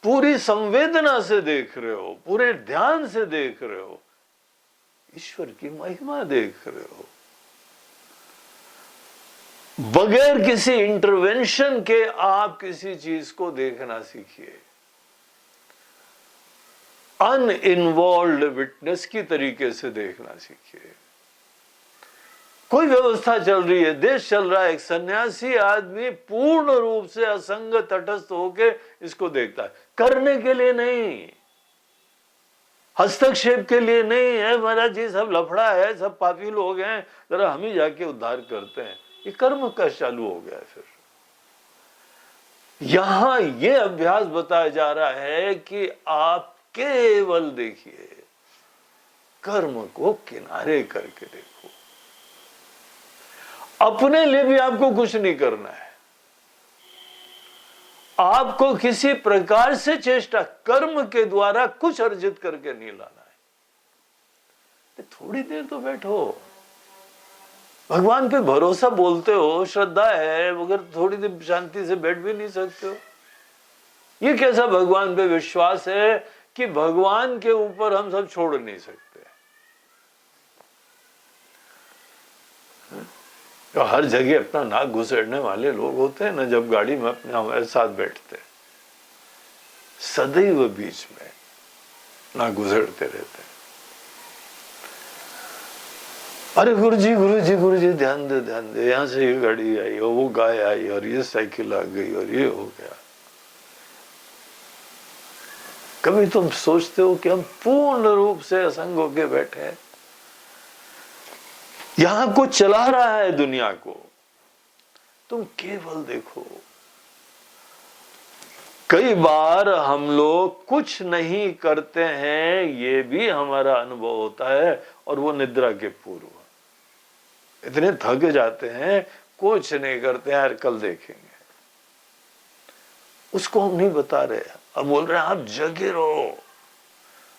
पूरी संवेदना से देख रहे हो, पूरे ध्यान से देख रहे हो, ईश्वर की महिमा देख रहे हो। बगैर किसी इंटरवेंशन के आप किसी चीज को देखना सीखिए। अनइन्वॉल्व्ड विटनेस की तरीके से देखना सीखिए। कोई व्यवस्था चल रही है, देश चल रहा है, एक सन्यासी आदमी पूर्ण रूप से असंग तटस्थ होके इसको देखता है, करने के लिए नहीं, हस्तक्षेप के लिए नहीं है। महाराज जी सब लफड़ा है, सब पापी लोग हैं, जरा हम ही जाके उद्धार करते हैं, ये कर्म का चालू हो गया है। फिर यहां ये अभ्यास बताया जा रहा है कि आप केवल देखिए, कर्म को किनारे करके देखो। अपने लिए भी आपको कुछ नहीं करना है, आपको किसी प्रकार से चेष्टा कर्म के द्वारा कुछ अर्जित करके नहीं लाना है। थोड़ी देर तो बैठो, भगवान पे भरोसा बोलते हो, श्रद्धा है, मगर थोड़ी देर शांति से बैठ भी नहीं सकते हो। ये कैसा भगवान पे विश्वास है कि भगवान के ऊपर हम सब छोड़ नहीं सकते। तो हर जगह अपना नाक घुसेड़ने वाले लोग होते हैं ना, जब गाड़ी में अपने हमारे साथ बैठते हैं, सदैव बीच में नाक घुसेड़ते रहते हैं। अरे गुरु जी गुरु जी गुरु जी ध्यान दे, यहां से ये गाड़ी आई और वो गाय आई और ये साइकिल आ गई और ये हो गया। कभी तुम सोचते हो कि हम पूर्ण रूप से असंग होके बैठे हैं, यहां कुछ चला रहा है दुनिया को, तुम केवल देखो। कई बार हम लोग कुछ नहीं करते हैं, ये भी हमारा अनुभव होता है, और वो निद्रा के पूर्व इतने थक जाते हैं, कुछ नहीं करते यार कल देखेंगे। उसको हम नहीं बता रहे, अब बोल रहे हैं आप जगे रहो,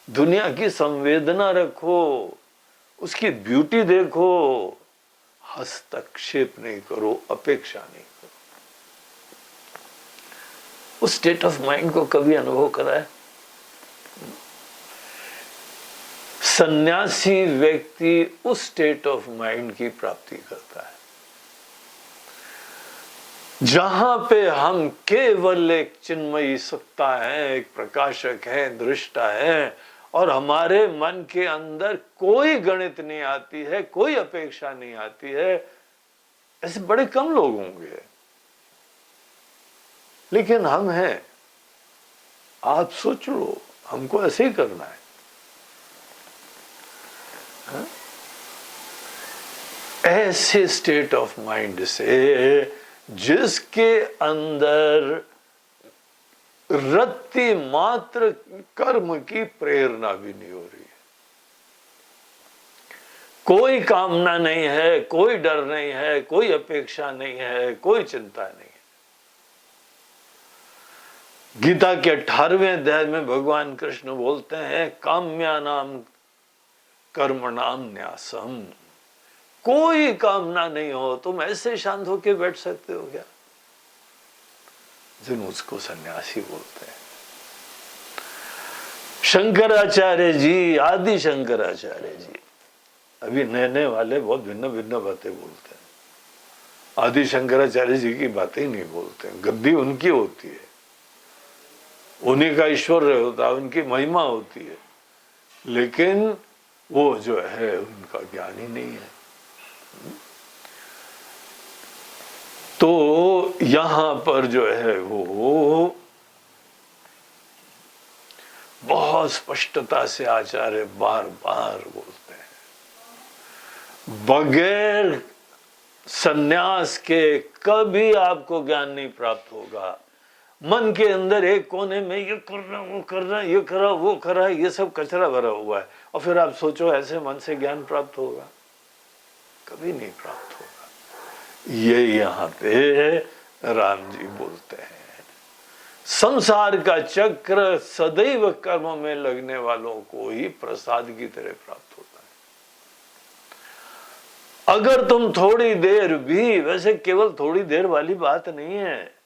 दुनिया की संवेदना रखो, उसकी ब्यूटी देखो, हस्तक्षेप नहीं करो, अपेक्षा नहीं करो। उस स्टेट ऑफ माइंड को कभी अनुभव करा है? सन्यासी व्यक्ति उस स्टेट ऑफ माइंड की प्राप्ति करता है जहां पे हम केवल एक चिन्मयी सत्ता है, एक प्रकाशक है, दृष्टा है, और हमारे मन के अंदर कोई गणित नहीं आती है, कोई अपेक्षा नहीं आती है, ऐसे बड़े कम लोग होंगे, लेकिन हम हैं। आप सोच लो, हमको ऐसे ही करना है। हा? ऐसे स्टेट ऑफ माइंड से जिसके अंदर रत्ती मात्र कर्म की प्रेरणा भी नहीं हो रही है, कोई कामना नहीं है, कोई डर नहीं है, कोई अपेक्षा नहीं है, कोई चिंता नहीं है। गीता के 18वें अध्याय में भगवान कृष्ण बोलते हैं, काम्यानाम कर्मणाम न्यासम। कोई कामना नहीं हो, तुम ऐसे शांत होके बैठ सकते हो क्या? जिन उसको सन्यासी बोलते हैं। शंकराचार्य जी, आदि शंकराचार्य जी, अभी नए नए वाले बहुत भिन्न भिन्न बातें बोलते हैं। आदि शंकराचार्य जी की बातें ही नहीं बोलते हैं। गद्दी उनकी होती है, उन्हीं का ऐश्वर्य होता है, उनकी महिमा होती है, लेकिन वो जो है उनका ज्ञान ही नहीं है। तो यहां पर जो है वो बहुत स्पष्टता से आचार्य बार बार बोलते हैं, बगैर सन्यास के कभी आपको ज्ञान नहीं प्राप्त होगा। मन के अंदर एक कोने में ये करना, वो करना, ये करा, वो करा, ये सब कचरा भरा हुआ है, और फिर आप सोचो ऐसे मन से ज्ञान प्राप्त होगा? कभी नहीं प्राप्त होगा। ये यहाँ पे राम जी बोलते हैं, संसार का चक्र सदैव कर्म में लगने वालों को ही प्रसाद की तरह प्राप्त होता है। अगर तुम थोड़ी देर भी, वैसे केवल थोड़ी देर वाली बात नहीं है,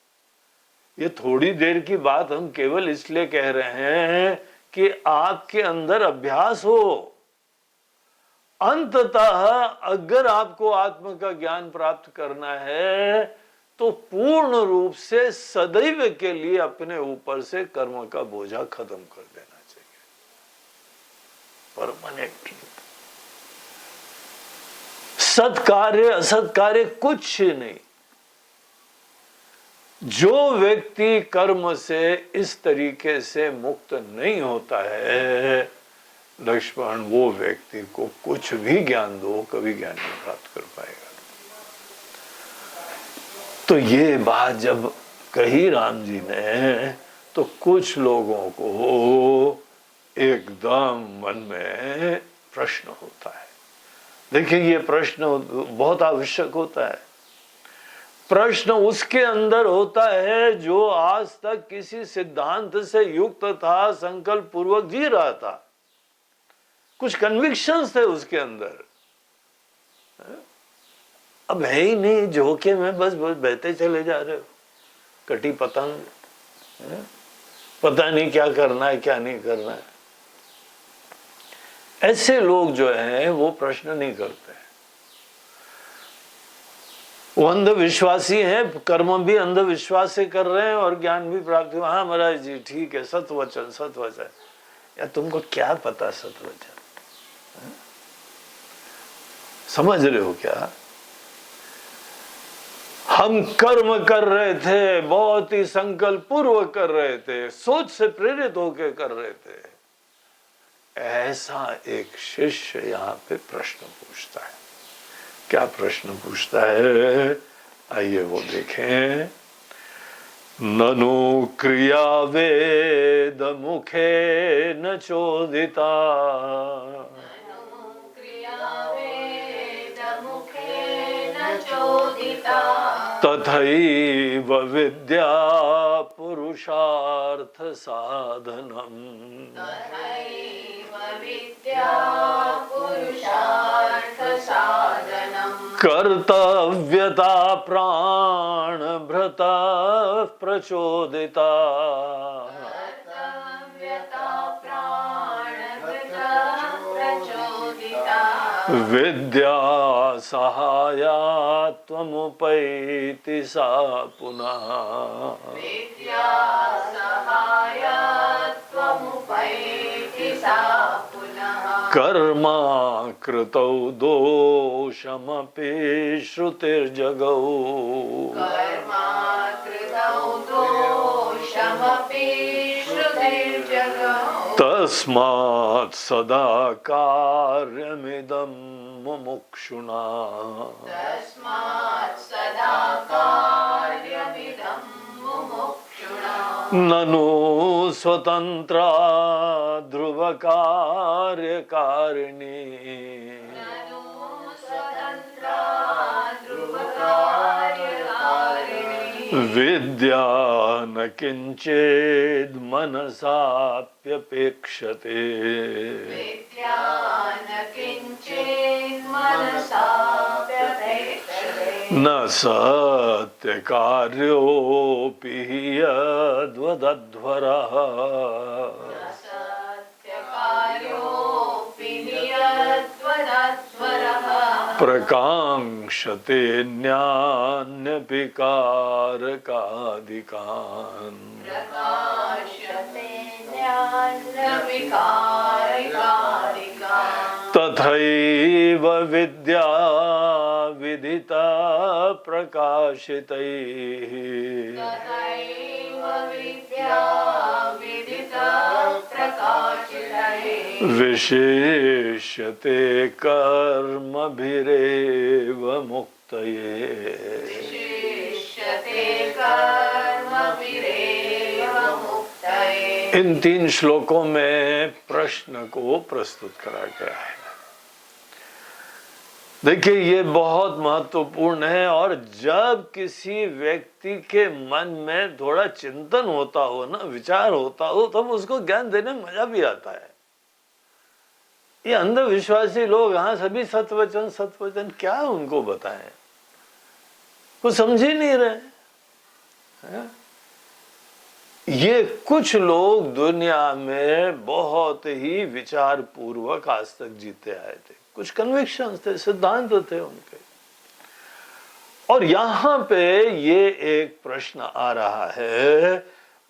ये थोड़ी देर की बात हम केवल इसलिए कह रहे हैं कि आपके अंदर अभ्यास हो। अंततः अगर आपको आत्म का ज्ञान प्राप्त करना है तो पूर्ण रूप से सदैव के लिए अपने ऊपर से कर्म का बोझा खत्म कर देना चाहिए, परमानेंटली। सत्कार्य असत्कार्य कुछ नहीं। जो व्यक्ति कर्म से इस तरीके से मुक्त नहीं होता है लक्ष्मण, वो व्यक्ति को कुछ भी ज्ञान दो कभी ज्ञान नहीं प्राप्त कर पाएगा। तो ये बात जब कही राम जी ने तो कुछ लोगों को एकदम मन में प्रश्न होता है। देखिए, ये प्रश्न बहुत आवश्यक होता है। प्रश्न उसके अंदर होता है जो आज तक किसी सिद्धांत से युक्त था, संकल्प पूर्वक जी रहा था, कुछ कन्विक्शंस थे उसके अंदर, अब है ही नहीं, झोंके में बस बहते चले जा रहे हो, कटी पतंग, पता नहीं क्या करना है क्या नहीं करना है। ऐसे लोग जो हैं वो प्रश्न नहीं करते, वो अंधविश्वासी हैं, कर्म भी अंधविश्वास से कर रहे हैं और ज्ञान भी प्राप्त हुआ। हाँ महाराज जी ठीक है, सतवचन सतवचन, या तुमको क्या पता सतवचन, समझ रहे हो क्या? हम कर्म कर रहे थे, बहुत ही संकल्प पूर्वक कर रहे थे, सोच से प्रेरित होकर कर रहे थे। ऐसा एक शिष्य यहाँ पे प्रश्न पूछता है। क्या प्रश्न पूछता है, आइए वो देखें। ननु क्रिया वेद मुखे न चोदिता, तथैव विद्या पुरुषार्थ साधनम, कर्तव्यता प्राण भृता प्रचोदिता, विद्या सहायात्वमुपैति सा पुनः, कर्मा कृतौ दोषमपि श्रुतिर्जगौ तस्मात् सदा कार्यमिदं मुमुक्षुणा ननु स्वतंत्रा ध्रुवकार्यकारिणी विद्या न किंचिद् मनसाप्यपेक्षते न सत्यकार्योऽपि यद्वदध्वरः प्रकांक्षते न्यान्यपि कारकादिकान् तथैव विद्या विदिता प्रकाशितैः विशेष्यते कर्मभिरेव मुक्तये इन 3 श्लोकों में प्रश्न को प्रस्तुत करा गया है। देखिए ये बहुत महत्वपूर्ण है, और जब किसी व्यक्ति के मन में थोड़ा चिंतन होता हो ना, विचार होता हो, तब उसको ज्ञान देने में मजा भी आता है। ये अंधविश्वासी लोग, हाँ सभी सत्वचन सत्वचन, क्या उनको बताएं, कुछ समझ ही नहीं रहे है? ये कुछ लोग दुनिया में बहुत ही विचार पूर्वक आज तक जीते आए थे, कुछ कन्विक्शन थे, सिद्धांत थे उनके। और यहां पे ये एक प्रश्न आ रहा है,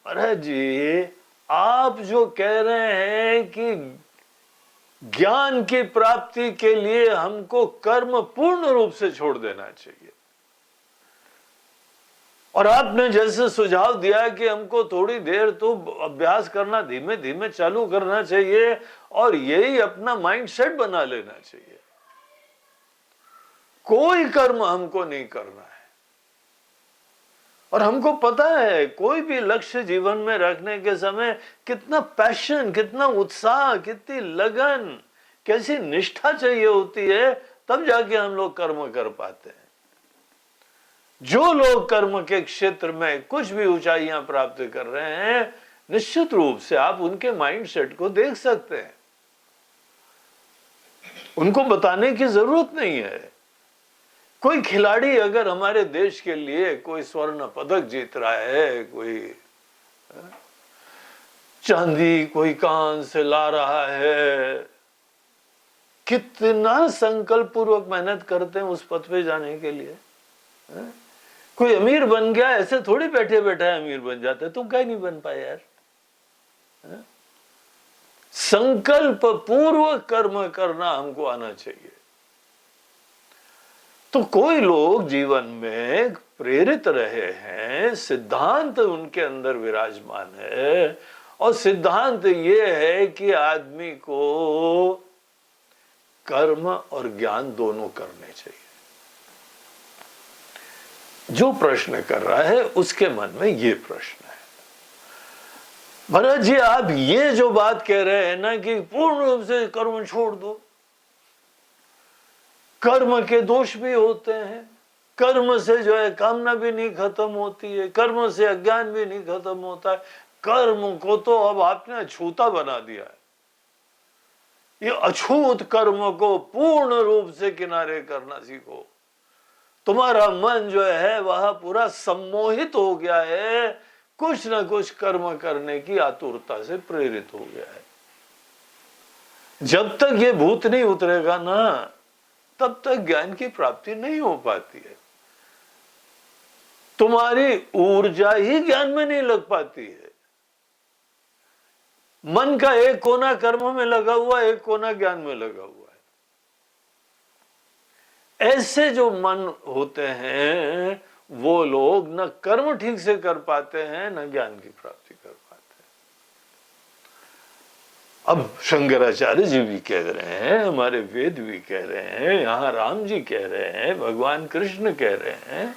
महाराज जी आप जो कह रहे हैं कि ज्ञान की प्राप्ति के लिए हमको कर्म पूर्ण रूप से छोड़ देना चाहिए, और आपने जैसे सुझाव दिया कि हमको थोड़ी देर तो अभ्यास करना, धीमे धीमे चालू करना चाहिए, और यही अपना माइंड सेट बना लेना चाहिए, कोई कर्म हमको नहीं करना है। और हमको पता है कोई भी लक्ष्य जीवन में रखने के समय कितना पैशन, कितना उत्साह, कितनी लगन, कैसी निष्ठा चाहिए होती है, तब जाके हम लोग कर्म कर पाते हैं। जो लोग कर्म के क्षेत्र में कुछ भी ऊंचाइयां प्राप्त कर रहे हैं, निश्चित रूप से आप उनके माइंड सेट को देख सकते हैं, उनको बताने की जरूरत नहीं है। कोई खिलाड़ी अगर हमारे देश के लिए कोई स्वर्ण पदक जीत रहा है, कोई चांदी, कोई कांस्य ला रहा है, कितना संकल्प पूर्वक मेहनत करते हैं उस पद पे जाने के लिए। कोई अमीर बन गया, ऐसे थोड़ी बैठे बैठे अमीर बन जाते, तुम क्या नहीं बन पाए यार। संकल्प पूर्वक कर्म करना हमको आना चाहिए। तो कोई लोग जीवन में प्रेरित रहे हैं, सिद्धांत उनके अंदर विराजमान है, और सिद्धांत ये है कि आदमी को कर्म और ज्ञान दोनों करने चाहिए। जो प्रश्न कर रहा है उसके मन में ये प्रश्न है, महाराज जी आप ये जो बात कह रहे हैं ना कि पूर्ण रूप से कर्म छोड़ दो, कर्म के दोष भी होते हैं, कर्म से जो है कामना भी नहीं खत्म होती है, कर्म से अज्ञान भी नहीं खत्म होता है, कर्म को तो अब आपने अछूता बना दिया है। ये अछूत कर्म को पूर्ण रूप से किनारे करना सीखो। तुम्हारा मन जो है वह पूरा सम्मोहित हो गया है, कुछ ना कुछ कर्म करने की आतुरता से प्रेरित हो गया है। जब तक ये भूत नहीं उतरेगा ना, तब तक ज्ञान की प्राप्ति नहीं हो पाती है। तुम्हारी ऊर्जा ही ज्ञान में नहीं लग पाती है। मन का एक कोना कर्म में लगा हुआ, एक कोना ज्ञान में लगा हुआ है। ऐसे जो मन होते हैं वो लोग न कर्म ठीक से कर पाते हैं, न ज्ञान की प्राप्ति कर पाते हैं। अब शंकराचार्य जी भी कह रहे हैं, हमारे वेद भी कह रहे हैं, यहां राम जी कह रहे हैं, भगवान कृष्ण कह रहे हैं।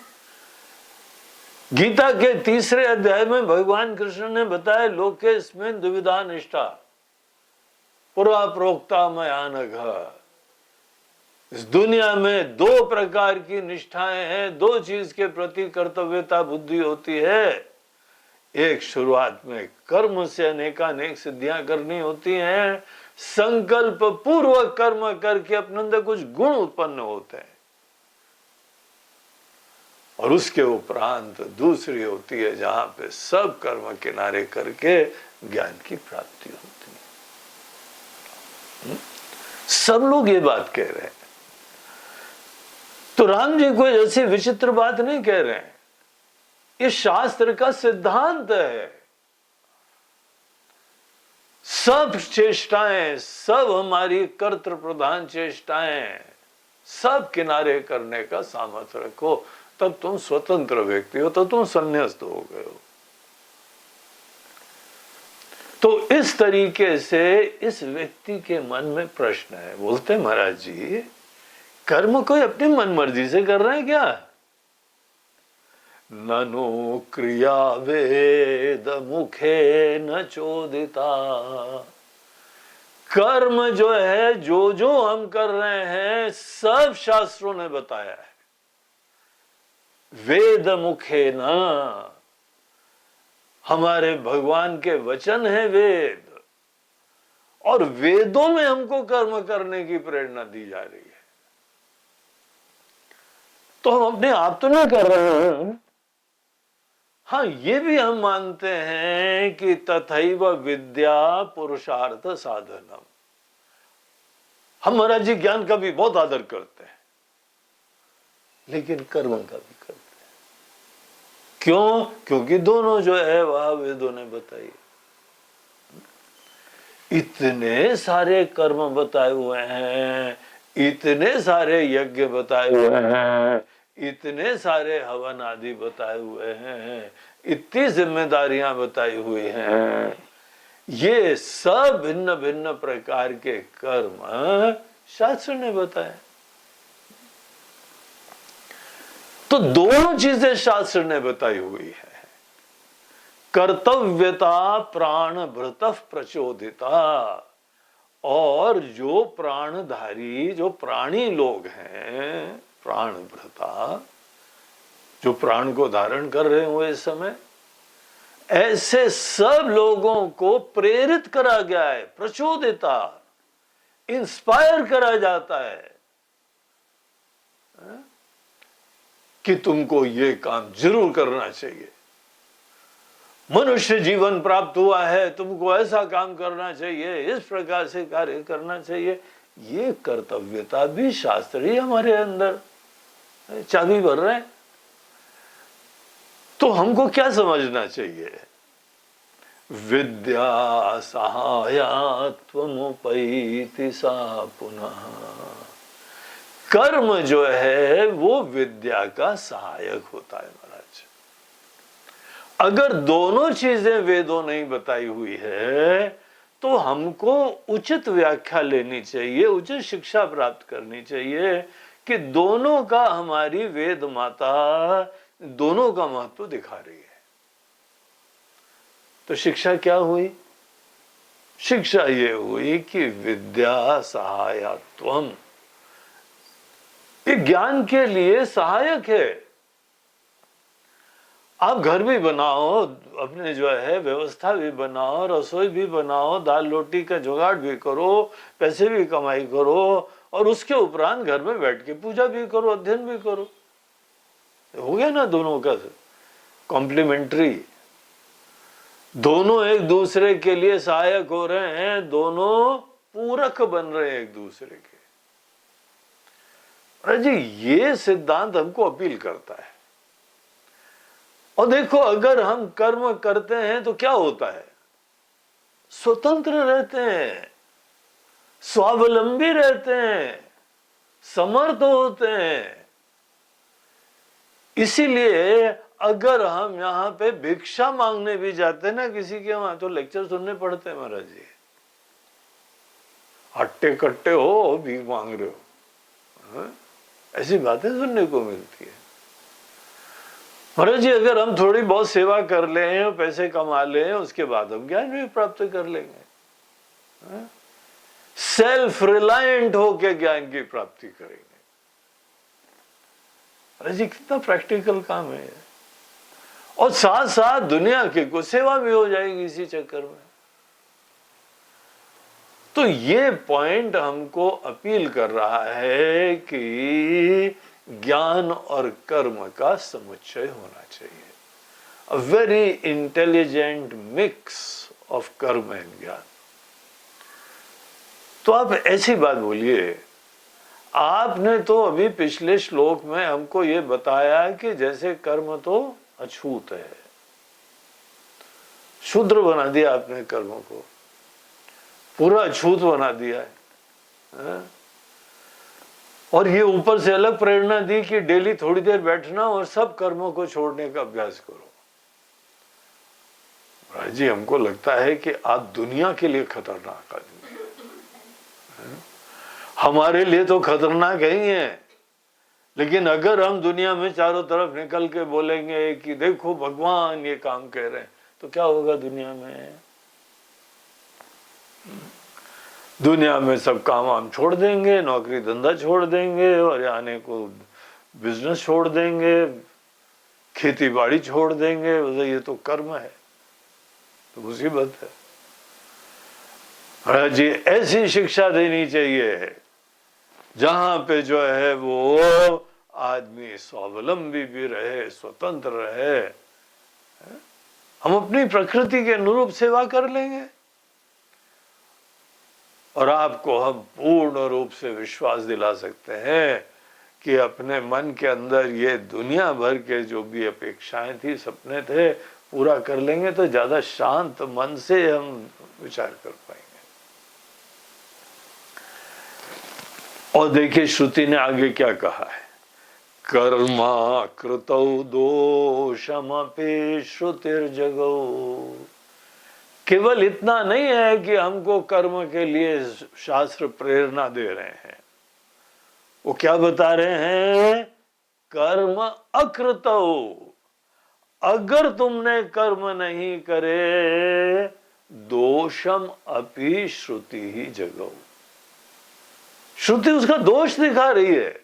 गीता के 3 अध्याय में भगवान कृष्ण ने बताया, लोकेस्मिन् द्विविधा निष्ठा पुरा प्रोक्ता मया नघ। इस दुनिया में 2 प्रकार की निष्ठाएं हैं, 2 चीज के प्रति कर्तव्यता बुद्धि होती है। एक शुरुआत में कर्म से अनेकानेक सिद्धियां करनी होती हैं, संकल्प पूर्वक कर्म करके अपने अंदर कुछ गुण उत्पन्न होते हैं, और उसके उपरांत दूसरी होती है जहां पे सब कर्म किनारे करके ज्ञान की प्राप्ति होती है। सब लोग ये बात कह रहे हैं, तो राम जी कोई ऐसी विचित्र बात नहीं कह रहे हैं, ये शास्त्र का सिद्धांत है। सब चेष्टाएं, सब हमारी कर्तृ प्रधान चेष्टाएं, सब किनारे करने का सामर्थ्य रखो, तब तुम स्वतंत्र व्यक्ति हो, तो तुम संन्यास्त हो गए हो। तो इस तरीके से इस व्यक्ति के मन में प्रश्न है। बोलते महाराज जी, कर्म कोई अपनी मन मर्जी से कर रहे हैं क्या? ननु क्रिया वेद मुखे न चोदिता। कर्म जो है, जो जो हम कर रहे हैं, सब शास्त्रों ने बताया है। वेद मुखे न, हमारे भगवान के वचन है वेद, और वेदों में हमको कर्म करने की प्रेरणा दी जा रही है। तो हम अपने आप तो नहीं कर रहे हैं। हाँ, ये भी हम मानते हैं कि तथैव विद्या पुरुषार्थ साधनम। हम महाराज जी ज्ञान का भी बहुत आदर करते हैं, लेकिन कर्म का भी करते हैं। क्यों? क्योंकि दोनों जो है वह वेदों ने बताई। इतने सारे कर्म बताए हुए हैं, इतने सारे यज्ञ बताए हुए हैं, इतने सारे हवन आदि बताए हुए हैं, इतनी जिम्मेदारियां बताई हुई हैं। ये सब भिन्न भिन्न प्रकार के कर्म शास्त्र ने बताए। तो दोनों चीजें शास्त्र ने बताई हुई है। कर्तव्यता प्राण भृतः प्रचोदिता, और जो प्राणधारी, जो प्राणी लोग हैं, प्राण भृता, जो प्राण को धारण कर रहे हुए इस समय, ऐसे सब लोगों को प्रेरित करा गया है, प्रचोदिता, इंस्पायर करा जाता है कि तुमको ये काम जरूर करना चाहिए। मनुष्य जीवन प्राप्त हुआ है, तुमको ऐसा काम करना चाहिए, इस प्रकार से कार्य करना चाहिए। ये कर्तव्यता भी शास्त्रीय हमारे अंदर चाबी भर रहे हैं। तो हमको क्या समझना चाहिए? विद्या सहायत्वमुपैति सा पुनः। कर्म जो है वो विद्या का सहायक होता है महाराज। अगर दोनों चीजें वेदों नहीं बताई हुई है, तो हमको उचित व्याख्या लेनी चाहिए, उचित शिक्षा प्राप्त करनी चाहिए कि दोनों का हमारी वेद माता दोनों का महत्व दिखा रही है। तो शिक्षा क्या हुई? शिक्षा ये हुई कि विद्या सहायत्वम, ये ज्ञान के लिए सहायक है। आप घर भी बनाओ, अपने जो है व्यवस्था भी बनाओ, रसोई भी बनाओ, दाल रोटी का जुगाड़ भी करो, पैसे भी कमाई करो, और उसके उपरांत घर में बैठ के पूजा भी करो, अध्ययन भी करो। हो गया ना दोनों का कॉम्प्लीमेंट्री। दोनों एक दूसरे के लिए सहायक हो रहे हैं, दोनों पूरक बन रहे हैं एक दूसरे के। अरे जी, ये सिद्धांत हमको अपील करता है। और देखो, अगर हम कर्म करते हैं तो क्या होता है? स्वतंत्र रहते हैं, स्वावलंबी रहते हैं, समर्थ होते हैं। इसीलिए अगर हम यहाँ पे भिक्षा मांगने भी जाते हैं ना किसी के वहां, तो लेक्चर सुनने पड़ते हैं महाराज जी। हट्टे कट्टे हो, भीख मांग रहे हो, हाँ? ऐसी बातें सुनने को मिलती है। महाराज जी अगर हम थोड़ी बहुत सेवा कर लें, पैसे कमा लें, उसके बाद हम ज्ञान भी प्राप्त कर लेंगे। हाँ? सेल्फ रिलायंट होके ज्ञान की प्राप्ति करेंगे। अरे जी कितना प्रैक्टिकल काम है, और साथ साथ दुनिया की कुछ सेवा भी हो जाएगी इसी चक्कर में। तो ये पॉइंट हमको अपील कर रहा है कि ज्ञान और कर्म का समुच्चय होना चाहिए, a very intelligent mix of कर्म एंड ज्ञान। तो आप ऐसी बात बोलिए, आपने तो अभी पिछले श्लोक में हमको ये बताया कि जैसे कर्म तो अछूत है, शूद्र बना दिया आपने कर्म को, पूरा अछूत बना दिया है। और ये ऊपर से अलग प्रेरणा दी कि डेली थोड़ी देर बैठना और सब कर्मों को छोड़ने का अभ्यास करो। राज जी हमको लगता है कि आप दुनिया के लिए खतरनाक आदमी, हमारे लिए तो खतरनाक है ही है, लेकिन अगर हम दुनिया में चारों तरफ निकल के बोलेंगे कि देखो भगवान ये काम कह रहे हैं, तो क्या होगा दुनिया में? दुनिया में सब काम हम छोड़ देंगे, नौकरी धंधा छोड़ देंगे, और आने को बिजनेस छोड़ देंगे, खेती बाड़ी छोड़ देंगे। ये तो कर्म है, तो मुसीबत है। महाराज जी ऐसी शिक्षा देनी चाहिए जहां पे जो है वो आदमी स्वावलंबी भी रहे, स्वतंत्र रहे। हम अपनी प्रकृति के अनुरूप सेवा कर लेंगे, और आपको हम पूर्ण रूप से विश्वास दिला सकते हैं कि अपने मन के अंदर ये दुनिया भर के जो भी अपेक्षाएं थी, सपने थे, पूरा कर लेंगे तो ज्यादा शांत मन से हम विचार कर पाएंगे। और देखिए श्रुति ने आगे क्या कहा है, कर्मा कृतौ दोषमपि श्रुतिर्जगौ। केवल इतना नहीं है कि हमको कर्म के लिए शास्त्र प्रेरणा दे रहे हैं, वो क्या बता रहे हैं, कर्म अकृतौ, अगर तुमने कर्म नहीं करे, दोषम अपि श्रुति ही जगौ, श्रुति उसका दोष दिखा रही है।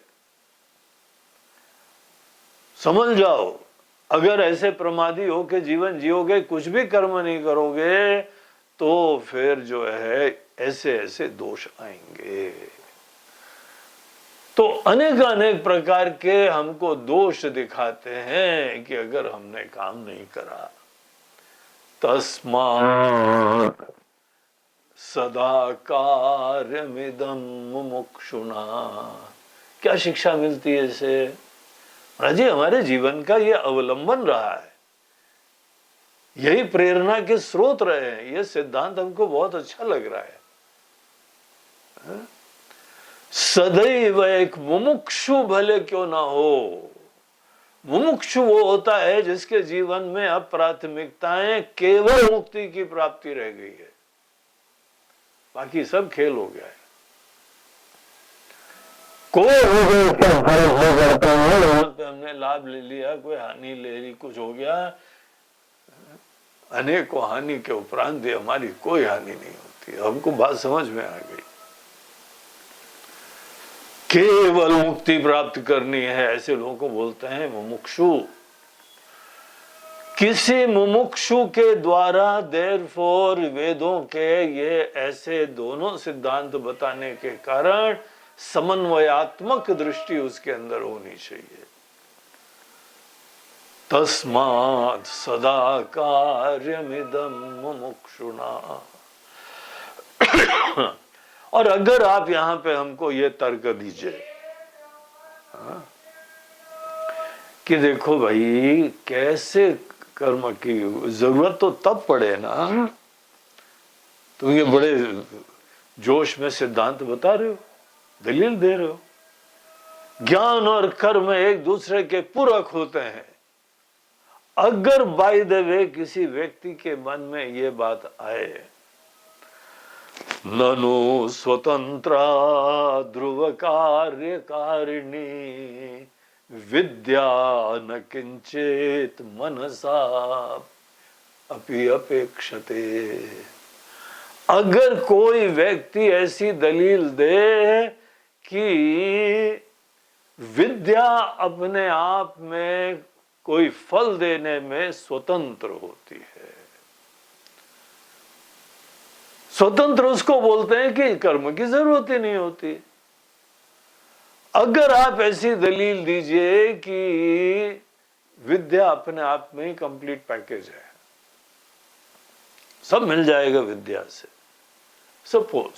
समझ जाओ, अगर ऐसे प्रमादी होके जीवन जियोगे, कुछ भी कर्म नहीं करोगे, तो फिर जो है ऐसे ऐसे दोष आएंगे। तो अनेक प्रकार के हमको दोष दिखाते हैं कि अगर हमने काम नहीं करा। तस्मात् सदा कार्यमिदं मुमुक्षुना। क्या शिक्षा मिलती है इससे? महाराज जी हमारे जीवन का ये अवलंबन रहा है, यही प्रेरणा के स्रोत रहे हैं। ये सिद्धांत हमको बहुत अच्छा लग रहा है। सदैव एक मुमुक्षु भले क्यों ना हो, मुमुक्षु वो होता है जिसके जीवन में अब प्राथमिकताएं केवल मुक्ति की प्राप्ति रह गई है, बाकी सब खेल हो गया है। कोई हमने लाभ ले लिया, कोई हानि ले ली, कुछ हो गया, अनेकों हानि के उपरांत भी हमारी कोई हानि नहीं होती। हमको बात समझ में आ गई, केवल मुक्ति प्राप्त करनी है, ऐसे लोगों को बोलते हैं मुमुक्षु। किसी मुमुक्षु के द्वारा देयरफॉर वेदों के ये ऐसे दोनों सिद्धांत बताने के कारण समन्वयात्मक दृष्टि उसके अंदर होनी चाहिए। तस्मात् सदा कार्यमिदं मुमुक्षुना। और अगर आप यहां पे हमको ये तर्क दीजिए कि देखो भाई कैसे कर्म की जरूरत तो तब पड़े ना तुम ये बड़े जोश में सिद्धांत बता रहे हो, दलील दे रहे हो। ज्ञान और कर्म एक दूसरे के पूरक होते हैं। अगर बाय द वे किसी व्यक्ति के मन में ये बात आए, ननु स्वतंत्रा ध्रुव कार्य कारिणी विद्या न किंचित मनसा अपि अपेक्षते। अगर कोई व्यक्ति ऐसी दलील दे कि विद्या अपने आप में कोई फल देने में स्वतंत्र होती है, स्वतंत्र उसको बोलते हैं कि कर्म की जरूरत ही नहीं होती। अगर आप ऐसी दलील दीजिए कि विद्या अपने आप में ही कंप्लीट पैकेज है, सब मिल जाएगा विद्या से, सपोज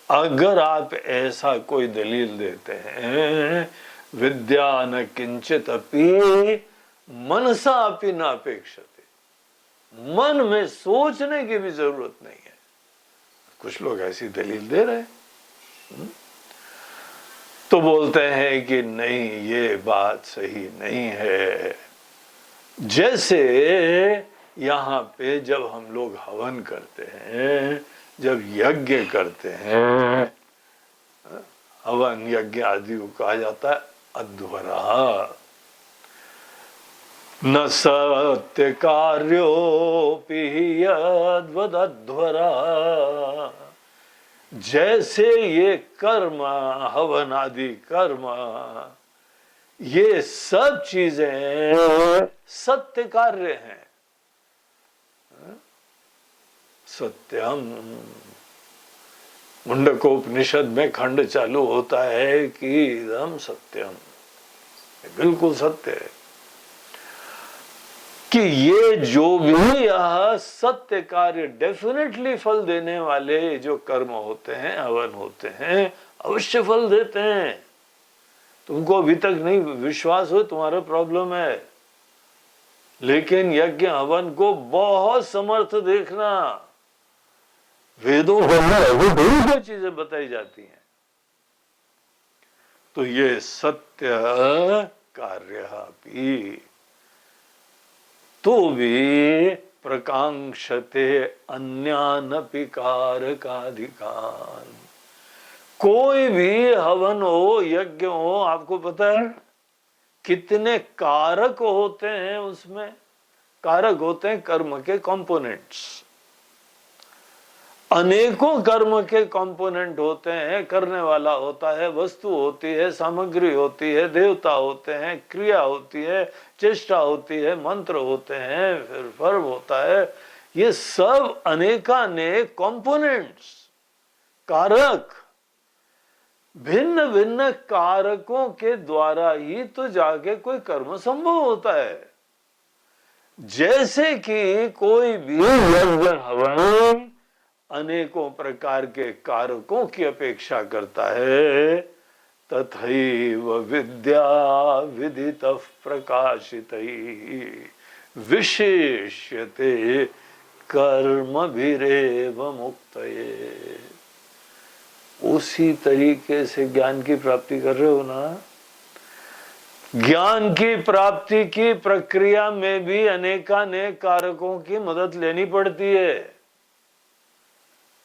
अगर आप ऐसा कोई दलील देते हैं, विद्या न किंचित अपि मनसा अपि न अपेक्षते, मन में सोचने की भी जरूरत नहीं है, कुछ लोग ऐसी दलील दे रहे हैं, तो बोलते हैं कि नहीं, ये बात सही नहीं है। जैसे यहाँ पे जब हम लोग हवन करते हैं, जब यज्ञ करते हैं, हवन यज्ञ आदि को कहा जाता है अध्वरा। न सत्य कार्योपि यद्वदध्वरा। जैसे ये कर्म, हवन आदि कर्म, ये सब चीजें सत्य कार्य हैं। सत्यम, मुंडकोपनिषद में खंड चालू होता है कि इदम सत्यम, बिल्कुल सत्य है कि ये जो भी यह सत्य कार्य डेफिनेटली फल देने वाले जो कर्म होते हैं, हवन होते हैं, अवश्य फल देते हैं। तुमको अभी तक नहीं विश्वास हो, तुम्हारा प्रॉब्लम है। लेकिन यज्ञ हवन को बहुत समर्थ देखना, वेदों में बहुत चीजें बताई जाती हैं। तो ये सत्य कार्य भी तो भी प्रकांक्षते अन्यानपि कारकाधिकान। कोई भी हवन हो, यज्ञ हो, आपको पता है कितने कारक होते हैं उसमें? कारक होते हैं कर्म के कंपोनेंट्स, अनेकों कर्म के कंपोनेंट होते हैं। करने वाला होता है, वस्तु होती है, सामग्री होती है, देवता होते हैं, क्रिया होती है, चेष्टा होती है, मंत्र होते हैं, फिर फर्म होता है। ये सब अनेकानेक कंपोनेंट्स, कारक, भिन्न भिन्न कारकों के द्वारा ही तो जाके कोई कर्म संभव होता है। जैसे कि कोई भी यज्ञ हवन अनेकों प्रकार के कारकों की अपेक्षा करता है, तथैव विद्या विदितः प्रकाशितैः विशेष्यते कर्मभिरेव मुक्तये। उसी तरीके से ज्ञान की प्राप्ति कर रहे हो ना। ज्ञान की प्राप्ति की प्रक्रिया में भी अनेकानेक कारकों की मदद लेनी पड़ती है।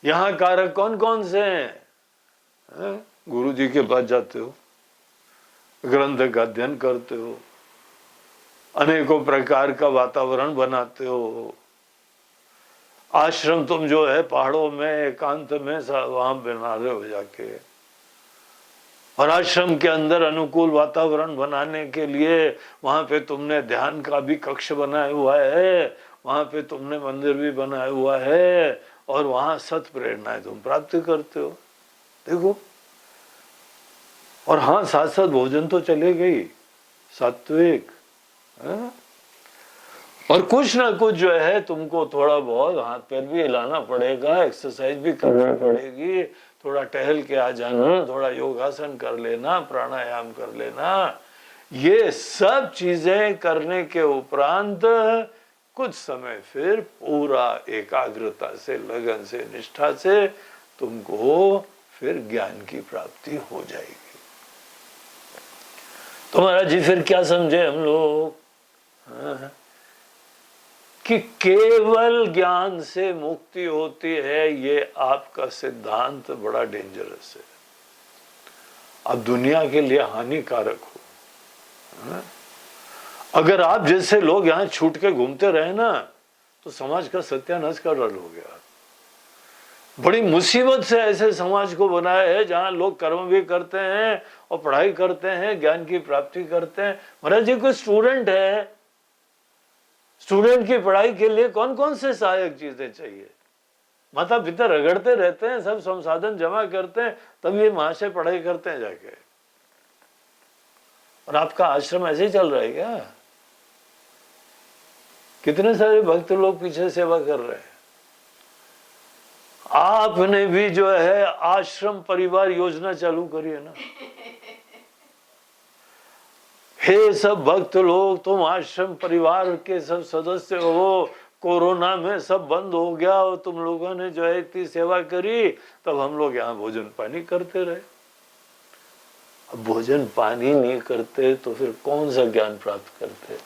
यहाँ कारक कौन कौन से हैं? गुरु जी के पास जाते हो, ग्रंथ का अध्ययन करते हो, अनेकों प्रकार का वातावरण बनाते हो। आश्रम तुम जो है पहाड़ों में एकांत में वहां बना रहे हो जाके, और आश्रम के अंदर अनुकूल वातावरण बनाने के लिए वहां पे तुमने ध्यान का भी कक्ष बनाया हुआ है, वहां पे तुमने मंदिर भी बनाया हुआ है, और वहां सत प्रेरणाएं तुम प्राप्त करते हो। देखो, और हाँ, साथ साथ भोजन तो चले गई, सात्विक, और कुछ ना कुछ जो है तुमको थोड़ा बहुत हाथ पैर भी हिलाना पड़ेगा, एक्सरसाइज भी करनी पड़ेगी, थोड़ा टहल के आ जाना, थोड़ा योगासन कर लेना, प्राणायाम कर लेना। ये सब चीजें करने के उपरांत कुछ समय फिर पूरा एकाग्रता से, लगन से, निष्ठा से तुमको फिर ज्ञान की प्राप्ति हो जाएगी। तो महाराज जी फिर क्या समझे हम लोग? कि केवल ज्ञान से मुक्ति होती है, ये आपका सिद्धांत बड़ा डेंजरस है। अब दुनिया के लिए हानिकारक हो। अगर आप जैसे लोग यहां छूट के घूमते रहे ना, तो समाज का सत्यानाश का रल हो गया। बड़ी मुसीबत से ऐसे समाज को बनाया है जहां लोग कर्म भी करते हैं और पढ़ाई करते हैं, ज्ञान की प्राप्ति करते हैं। महाराज जी कोई स्टूडेंट है, स्टूडेंट की पढ़ाई के लिए कौन कौन से सहायक चीजें चाहिए? माता पिता रगड़ते रहते हैं, सब संसाधन जमा करते हैं, तब ये महाशय पढ़ाई करते हैं जाके। और आपका आश्रम ऐसे ही चल रहा है क्या? कितने सारे भक्त लोग पीछे सेवा कर रहे हैं। आपने भी जो है आश्रम परिवार योजना चालू करी है ना। हे सब भक्त लोग, तुम आश्रम परिवार के सब सदस्य हो। कोरोना में सब बंद हो गया और तुम लोगों ने जो है इतनी सेवा करी, तब हम लोग यहाँ भोजन पानी करते रहे। अब भोजन पानी नहीं करते तो फिर कौन सा ज्ञान प्राप्त करते?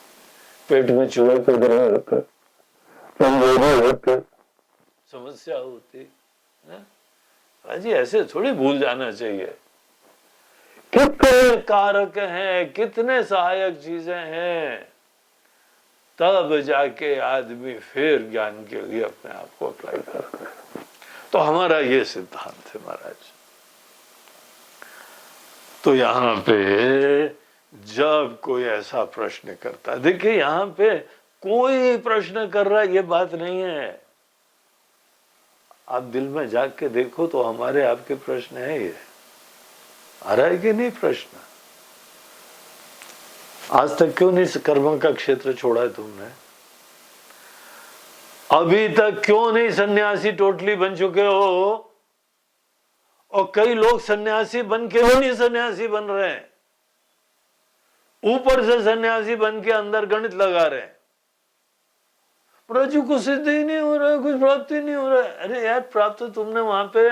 पेट में चूहे को रखकर समस्या होती है। जी ऐसे थोड़ी भूल जाना चाहिए। कितने कारक हैं, कितने सहायक चीजें हैं, तब जाके आदमी फिर ज्ञान के लिए अपने आप को अप्लाई करता है। तो हमारा ये सिद्धांत है महाराज। तो यहाँ पे जब कोई ऐसा प्रश्न करता है, देखिए यहाँ पे कोई प्रश्न कर रहा है ये बात नहीं है। आप दिल में जाग के देखो तो हमारे आपके प्रश्न है ये। आ रहा है कि नहीं प्रश्न? आज तक क्यों नहीं कर्म का क्षेत्र छोड़ा है तुमने? अभी तक क्यों नहीं सन्यासी टोटली बन चुके हो? और कई लोग सन्यासी बन के भी नहीं सन्यासी बन रहे हैं, ऊपर से सन्यासी बन के अंदर गणित लगा रहे हैं। प्रभु को सिद्ध ही नहीं हो रहा है, कुछ प्राप्ति नहीं हो रहा है। अरे यार, प्राप्त तुमने वहां पे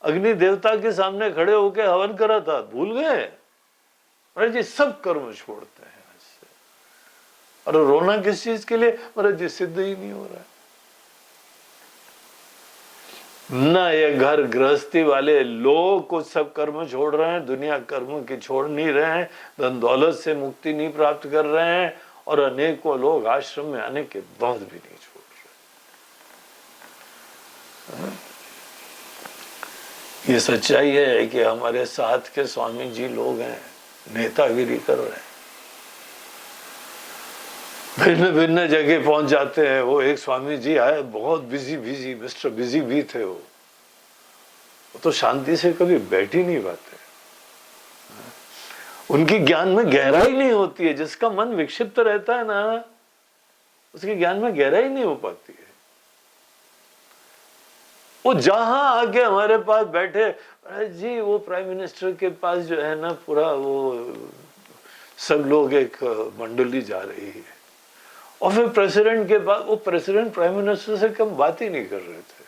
अग्नि देवता के सामने खड़े होके हवन करा था, भूल गए? महाराज जी सब कर्म छोड़ते हैं ऐसे। और रोना किस चीज के लिए? महाराज जी सिद्ध ही नहीं हो रहा है। ना ये घर गृहस्थी वाले लोग कुछ सब कर्म छोड़ रहे हैं, दुनिया कर्म की छोड़ नहीं रहे हैं, धन दौलत से मुक्ति नहीं प्राप्त कर रहे हैं, और अनेकों लोग आश्रम में आने के बाद भी नहीं छोड़ रहे। ये सच्चाई है कि हमारे साथ के स्वामी जी लोग हैं, नेतागिरी कर रहे हैं, भिन्न भिन्न जगह पहुंच जाते हैं। वो एक स्वामी जी आए, बहुत बिजी मिस्टर बिजी भी थे। वो तो शांति से कभी बैठ ही नहीं पाते। उनकी ज्ञान में गहराई नहीं होती है। जिसका मन विक्षिप्त रहता है ना, उसके ज्ञान में गहराई नहीं हो पाती है। वो जहां आके हमारे पास बैठे, जी वो प्राइम मिनिस्टर के पास जो है ना, पूरा वो सब लोग एक मंडली जा रही है, और फिर प्रेसिडेंट के पास, वो प्रेसिडेंट प्राइम मिनिस्टर से कम बात ही नहीं कर रहे थे।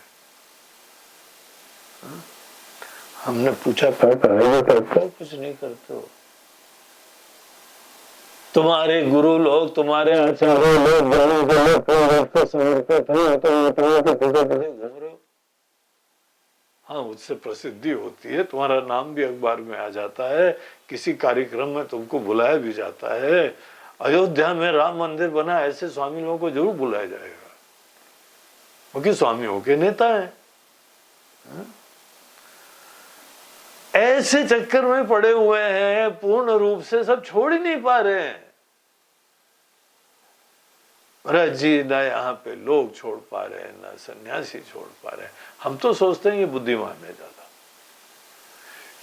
हमने पूछा, कुछ नहीं करते हो? तुम्हारे गुरु लोग, तुम्हारे आचार्य लोग घूम रहे हो। हाँ, उससे प्रसिद्धि होती है, तुम्हारा नाम भी अखबार में आ जाता है, किसी कार्यक्रम में तुमको बुलाया भी जाता है। अयोध्या में राम मंदिर बना, ऐसे स्वामी लोगों को जरूर बुलाया जाएगा, क्योंकि स्वामियों के नेता हैं। ऐसे चक्कर में पड़े हुए हैं, पूर्ण रूप से सब छोड़ ही नहीं पा रहे हैं। महाराज जी ना यहाँ पे लोग छोड़ पा रहे हैं, ना सन्यासी छोड़ पा रहे हैं। हम तो सोचते हैं ये बुद्धिमान है ज्यादा,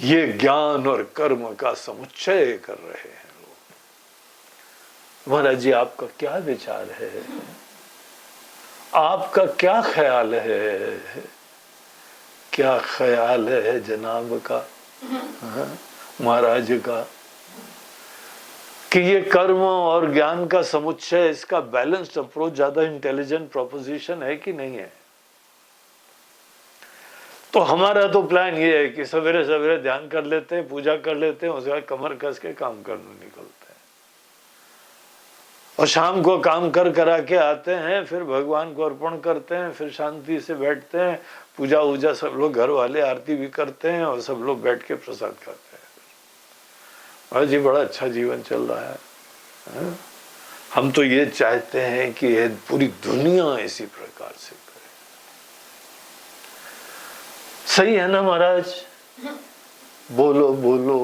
ये ज्ञान और कर्म का समुच्चय कर रहे हैं लोग। महाराज जी आपका क्या विचार है? आपका क्या ख्याल है? क्या ख्याल है जनाब का, महाराज का, कि ये कर्म और ज्ञान का समुच्चय, इसका बैलेंस्ड अप्रोच ज्यादा इंटेलिजेंट प्रोपोजिशन है कि नहीं है? तो हमारा तो प्लान ये है कि सवेरे सवेरे ध्यान कर लेते हैं, पूजा कर लेते हैं, उसके बाद कमर कस के काम करने निकलते हैं और शाम को काम कर करा के आते हैं, फिर भगवान को अर्पण करते हैं, फिर शांति से बैठते हैं, पूजा वूजा सब लोग घर वाले आरती भी करते हैं और सब लोग बैठ के प्रसाद खाते हैं। और जी बड़ा अच्छा जीवन चल रहा है। हम तो ये चाहते हैं कि ये पूरी दुनिया इसी प्रकार से करे। सही है ना महाराज? बोलो बोलो,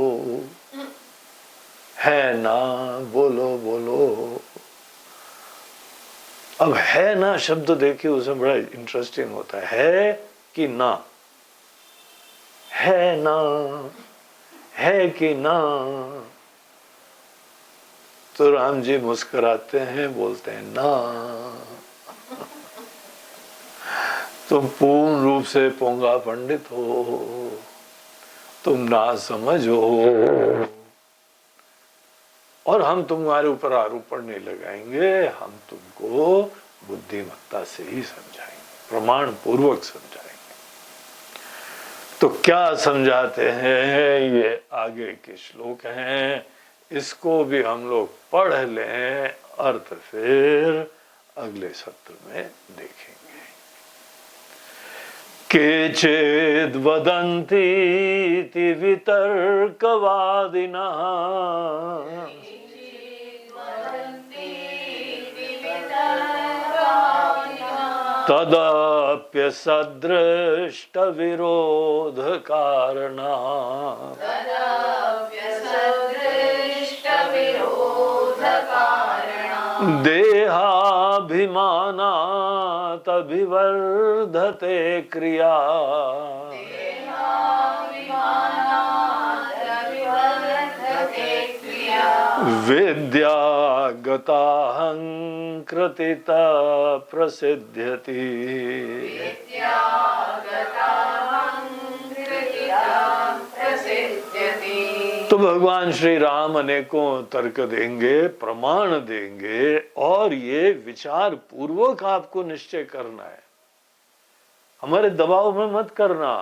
है ना? बोलो बोलो। अब है ना शब्द देखिए, उसमें बड़ा इंटरेस्टिंग होता है कि ना, है ना, है कि ना। तो राम जी मुस्कुराते हैं, बोलते हैं ना। तुम पूर्ण रूप से पोंगा पंडित हो, तुम ना समझ हो, और हम तुम्हारे ऊपर आरोपण नहीं लगाएंगे, हम तुमको बुद्धिमत्ता से ही समझाएंगे, प्रमाण पूर्वक समझाएंगे। तो क्या समझाते हैं, ये आगे के श्लोक हैं, इसको भी हम लोग पढ़ लें, अर्थ फिर अगले सत्र में देखेंगे। केचिद् वदन्ति इति वितर्कवादिनः तदप्यसदृष्टविरोधकारणः देहाभिमानात् अभिवर्धते क्रिया विद्यागताहंकृतिता प्रसिद्ध्यति। तो भगवान श्री राम अनेकों तर्क देंगे, प्रमाण देंगे, और ये विचार पूर्वक आपको निश्चय करना है, हमारे दबाव में मत करना।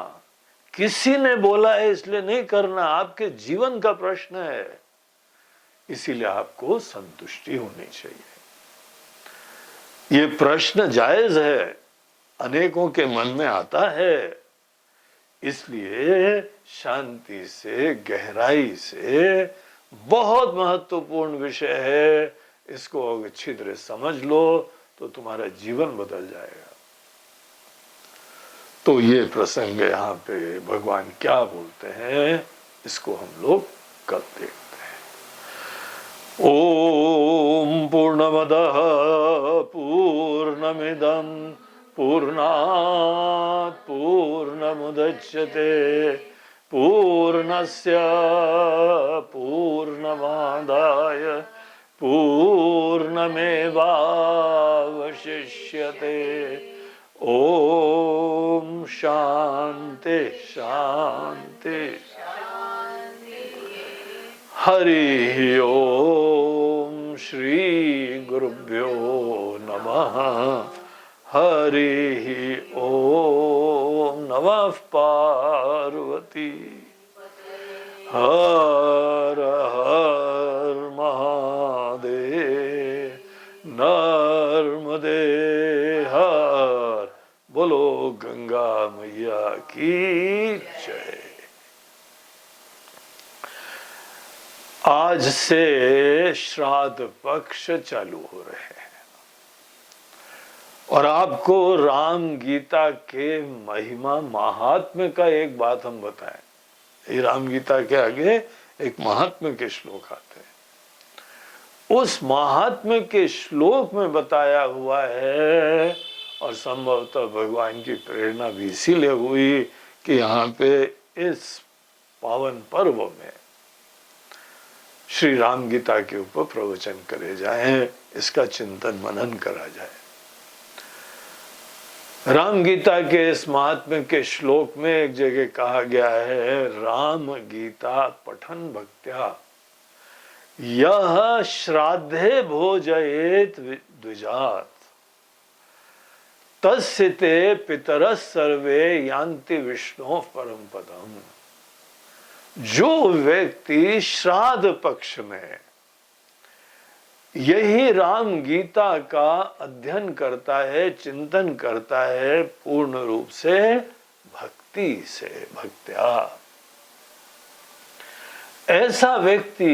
किसी ने बोला है इसलिए नहीं करना, आपके जीवन का प्रश्न है, इसीलिए आपको संतुष्टि होनी चाहिए। ये प्रश्न जायज है, अनेकों के मन में आता है, इसलिए शांति से, गहराई से, बहुत महत्वपूर्ण विषय है, इसको अच्छी तरह समझ लो तो तुम्हारा जीवन बदल जाएगा। तो ये प्रसंग यहाँ पे भगवान क्या बोलते हैं, इसको हम लोग कल देखते हैं। ओम पूर्णमदः पूर्णमिदं पूर्णात् पूर्णमुदच्यते पूर्णस्य पूर्णमादाय पूर्णमेवावशिष्यते। ओम शांति शांति हरि ओम श्री गुरुभ्यो नमः। हरि ओम नमः पार्वती हर हर महादेव नर्मदे हर। बोलो गंगा मैया की जय। आज से श्राद्ध पक्ष चालू हो रहे हैं और आपको राम गीता के महिमा महात्म्य का एक बात हम बताएं। ये राम गीता के आगे एक महात्म्य के श्लोक आते हैं, उस महात्म्य के श्लोक में बताया हुआ है, और संभवतः भगवान की प्रेरणा भी इसीलिए हुई कि यहाँ पे इस पावन पर्व में श्री राम गीता के ऊपर प्रवचन करे जाएं, इसका चिंतन मनन करा जाए। राम गीता के इस महात्म्य के श्लोक में एक जगह कहा गया है, राम गीता पठन भक्त्या यह श्राद्धे भोजयेत द्विजात तस्य ते पितरः सर्वे यान्ति विष्णु परम पदम। जो व्यक्ति श्राद्ध पक्ष में यही राम गीता का अध्ययन करता है, चिंतन करता है पूर्ण रूप से भक्ति से, भक्त्या, ऐसा व्यक्ति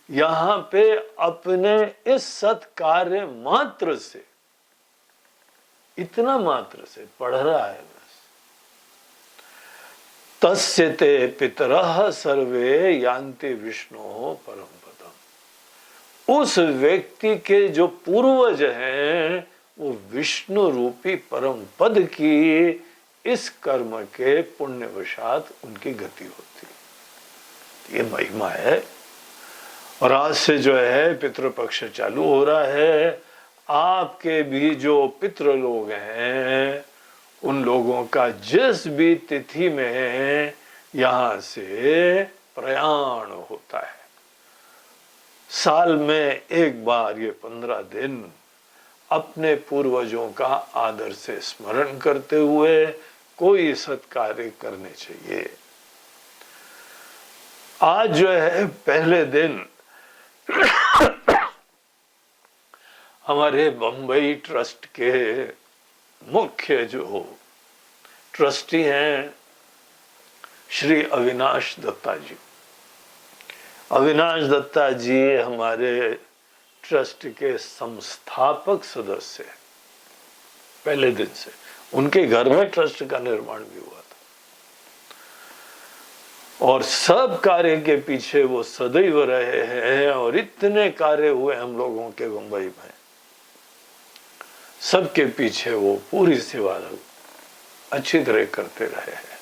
यहां पे अपने इस सत्कार्य मात्र से, इतना मात्र से पढ़ रहा है बस, तस्य ते पितरः सर्वे यान्ति विष्णु परम पदम। उस व्यक्ति के जो पूर्वज हैं वो विष्णु रूपी परम पद की इस कर्म के पुण्यवशात उनकी गति होती है। ये महिमा है। और आज से जो है पितृपक्ष चालू हो रहा है। आपके भी जो पितृ लोग हैं उन लोगों का जिस भी तिथि में यहां से प्रयाण होता है, साल में एक बार ये 15 दिन अपने पूर्वजों का आदर से स्मरण करते हुए कोई सत्कार्य करने चाहिए। आज जो है पहले दिन हमारे बंबई ट्रस्ट के मुख्य जो ट्रस्टी हैं श्री अविनाश दत्ता जी। अविनाश दत्ता जी हमारे ट्रस्ट के संस्थापक सदस्य हैं। पहले दिन से उनके घर में ट्रस्ट का निर्माण भी हुआ था और सब कार्य के पीछे वो सदैव रहे हैं। और इतने कार्य हुए हम लोगों के मुंबई में, सबके पीछे वो पूरी सेवा अच्छी तरह करते रहे हैं।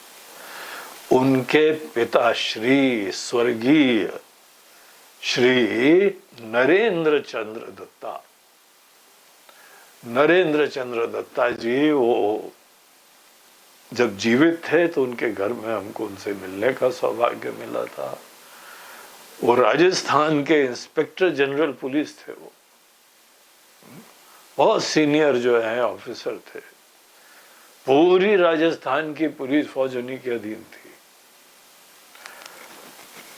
उनके पिता श्री स्वर्गीय श्री नरेंद्र चंद्र दत्ता, नरेंद्र चंद्र दत्ता जी वो जब जीवित थे तो उनके घर में हमको उनसे मिलने का सौभाग्य मिला था। वो राजस्थान के इंस्पेक्टर जनरल पुलिस थे। वो बहुत सीनियर जो है ऑफिसर थे। पूरी राजस्थान की पुलिस फौज उन्हीं के अधीन थी।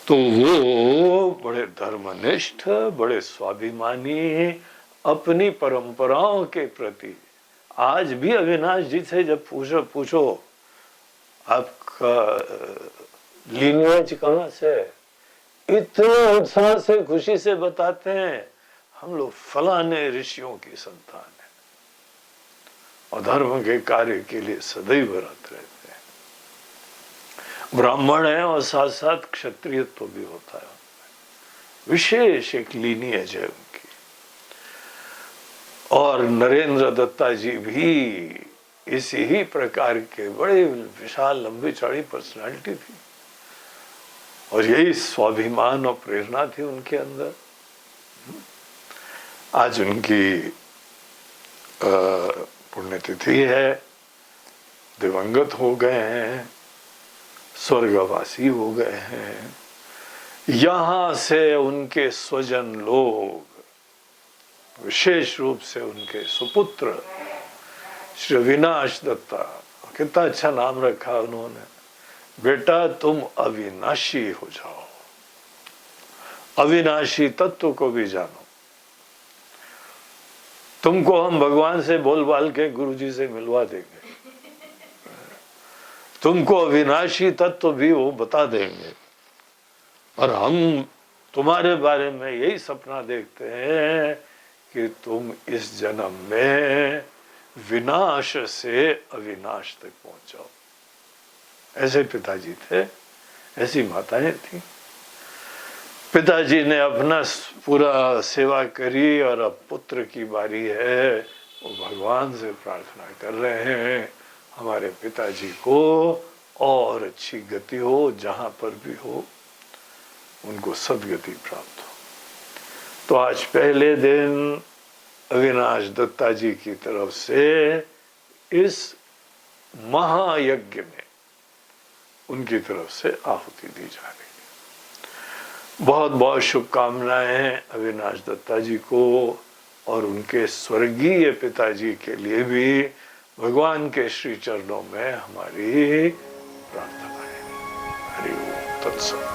तो वो बड़े धर्मनिष्ठ, बड़े स्वाभिमानी, अपनी परंपराओं के प्रति आज भी अविनाश जी से जब पूछो आपका लीनिएज कहां से, इतने उत्साह से खुशी से बताते हैं हम लोग फलाने ऋषियों की संतान है और धर्म के कार्य के लिए सदैव रत रहते हैं। ब्राह्मण है और साथ साथ क्षत्रियत्व भी होता है। विशेष एक लीनिएज है उनकी। और नरेंद्र दत्ता जी भी इसी ही प्रकार के बड़े विशाल लंबी चौड़ी पर्सनालिटी थी और यही स्वाभिमान और प्रेरणा थी उनके अंदर। आज उनकी पुण्यतिथि है, दिवंगत हो गए हैं, स्वर्गवासी हो गए हैं। यहां से उनके स्वजन लोग, विशेष रूप से उनके सुपुत्र श्री अविनाश दत्ता, कितना अच्छा नाम रखा उन्होंने, बेटा तुम अविनाशी हो जाओ, अविनाशी तत्व को भी जानो। तुमको हम भगवान से बोल बाल के गुरु जी से मिलवा देंगे, तुमको अविनाशी तत्व भी वो बता देंगे। और हम तुम्हारे बारे में यही सपना देखते हैं कि तुम इस जन्म में विनाश से अविनाश तक पहुंच जाओ। ऐसे पिताजी थे, ऐसी माताएं थी। पिताजी ने अपना पूरा सेवा करी और अब पुत्र की बारी है। वो भगवान से प्रार्थना कर रहे हैं हमारे पिताजी को और अच्छी गति हो, जहां पर भी हो उनको सदगति प्राप्त हो। तो आज पहले दिन अविनाश दत्ता जी की तरफ से इस महायज्ञ में उनकी तरफ से आहुति दी जा रही है। बहुत बहुत शुभकामनाएं अविनाश दत्ता जी को और उनके स्वर्गीय पिताजी के लिए भी भगवान के श्री चरणों में हमारी प्रार्थना है। हरि ओम तत्सत।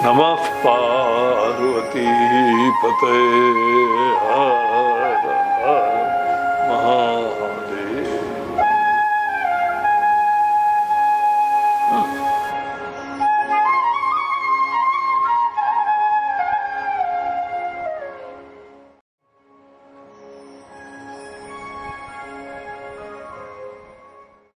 नमः पार्वती पते।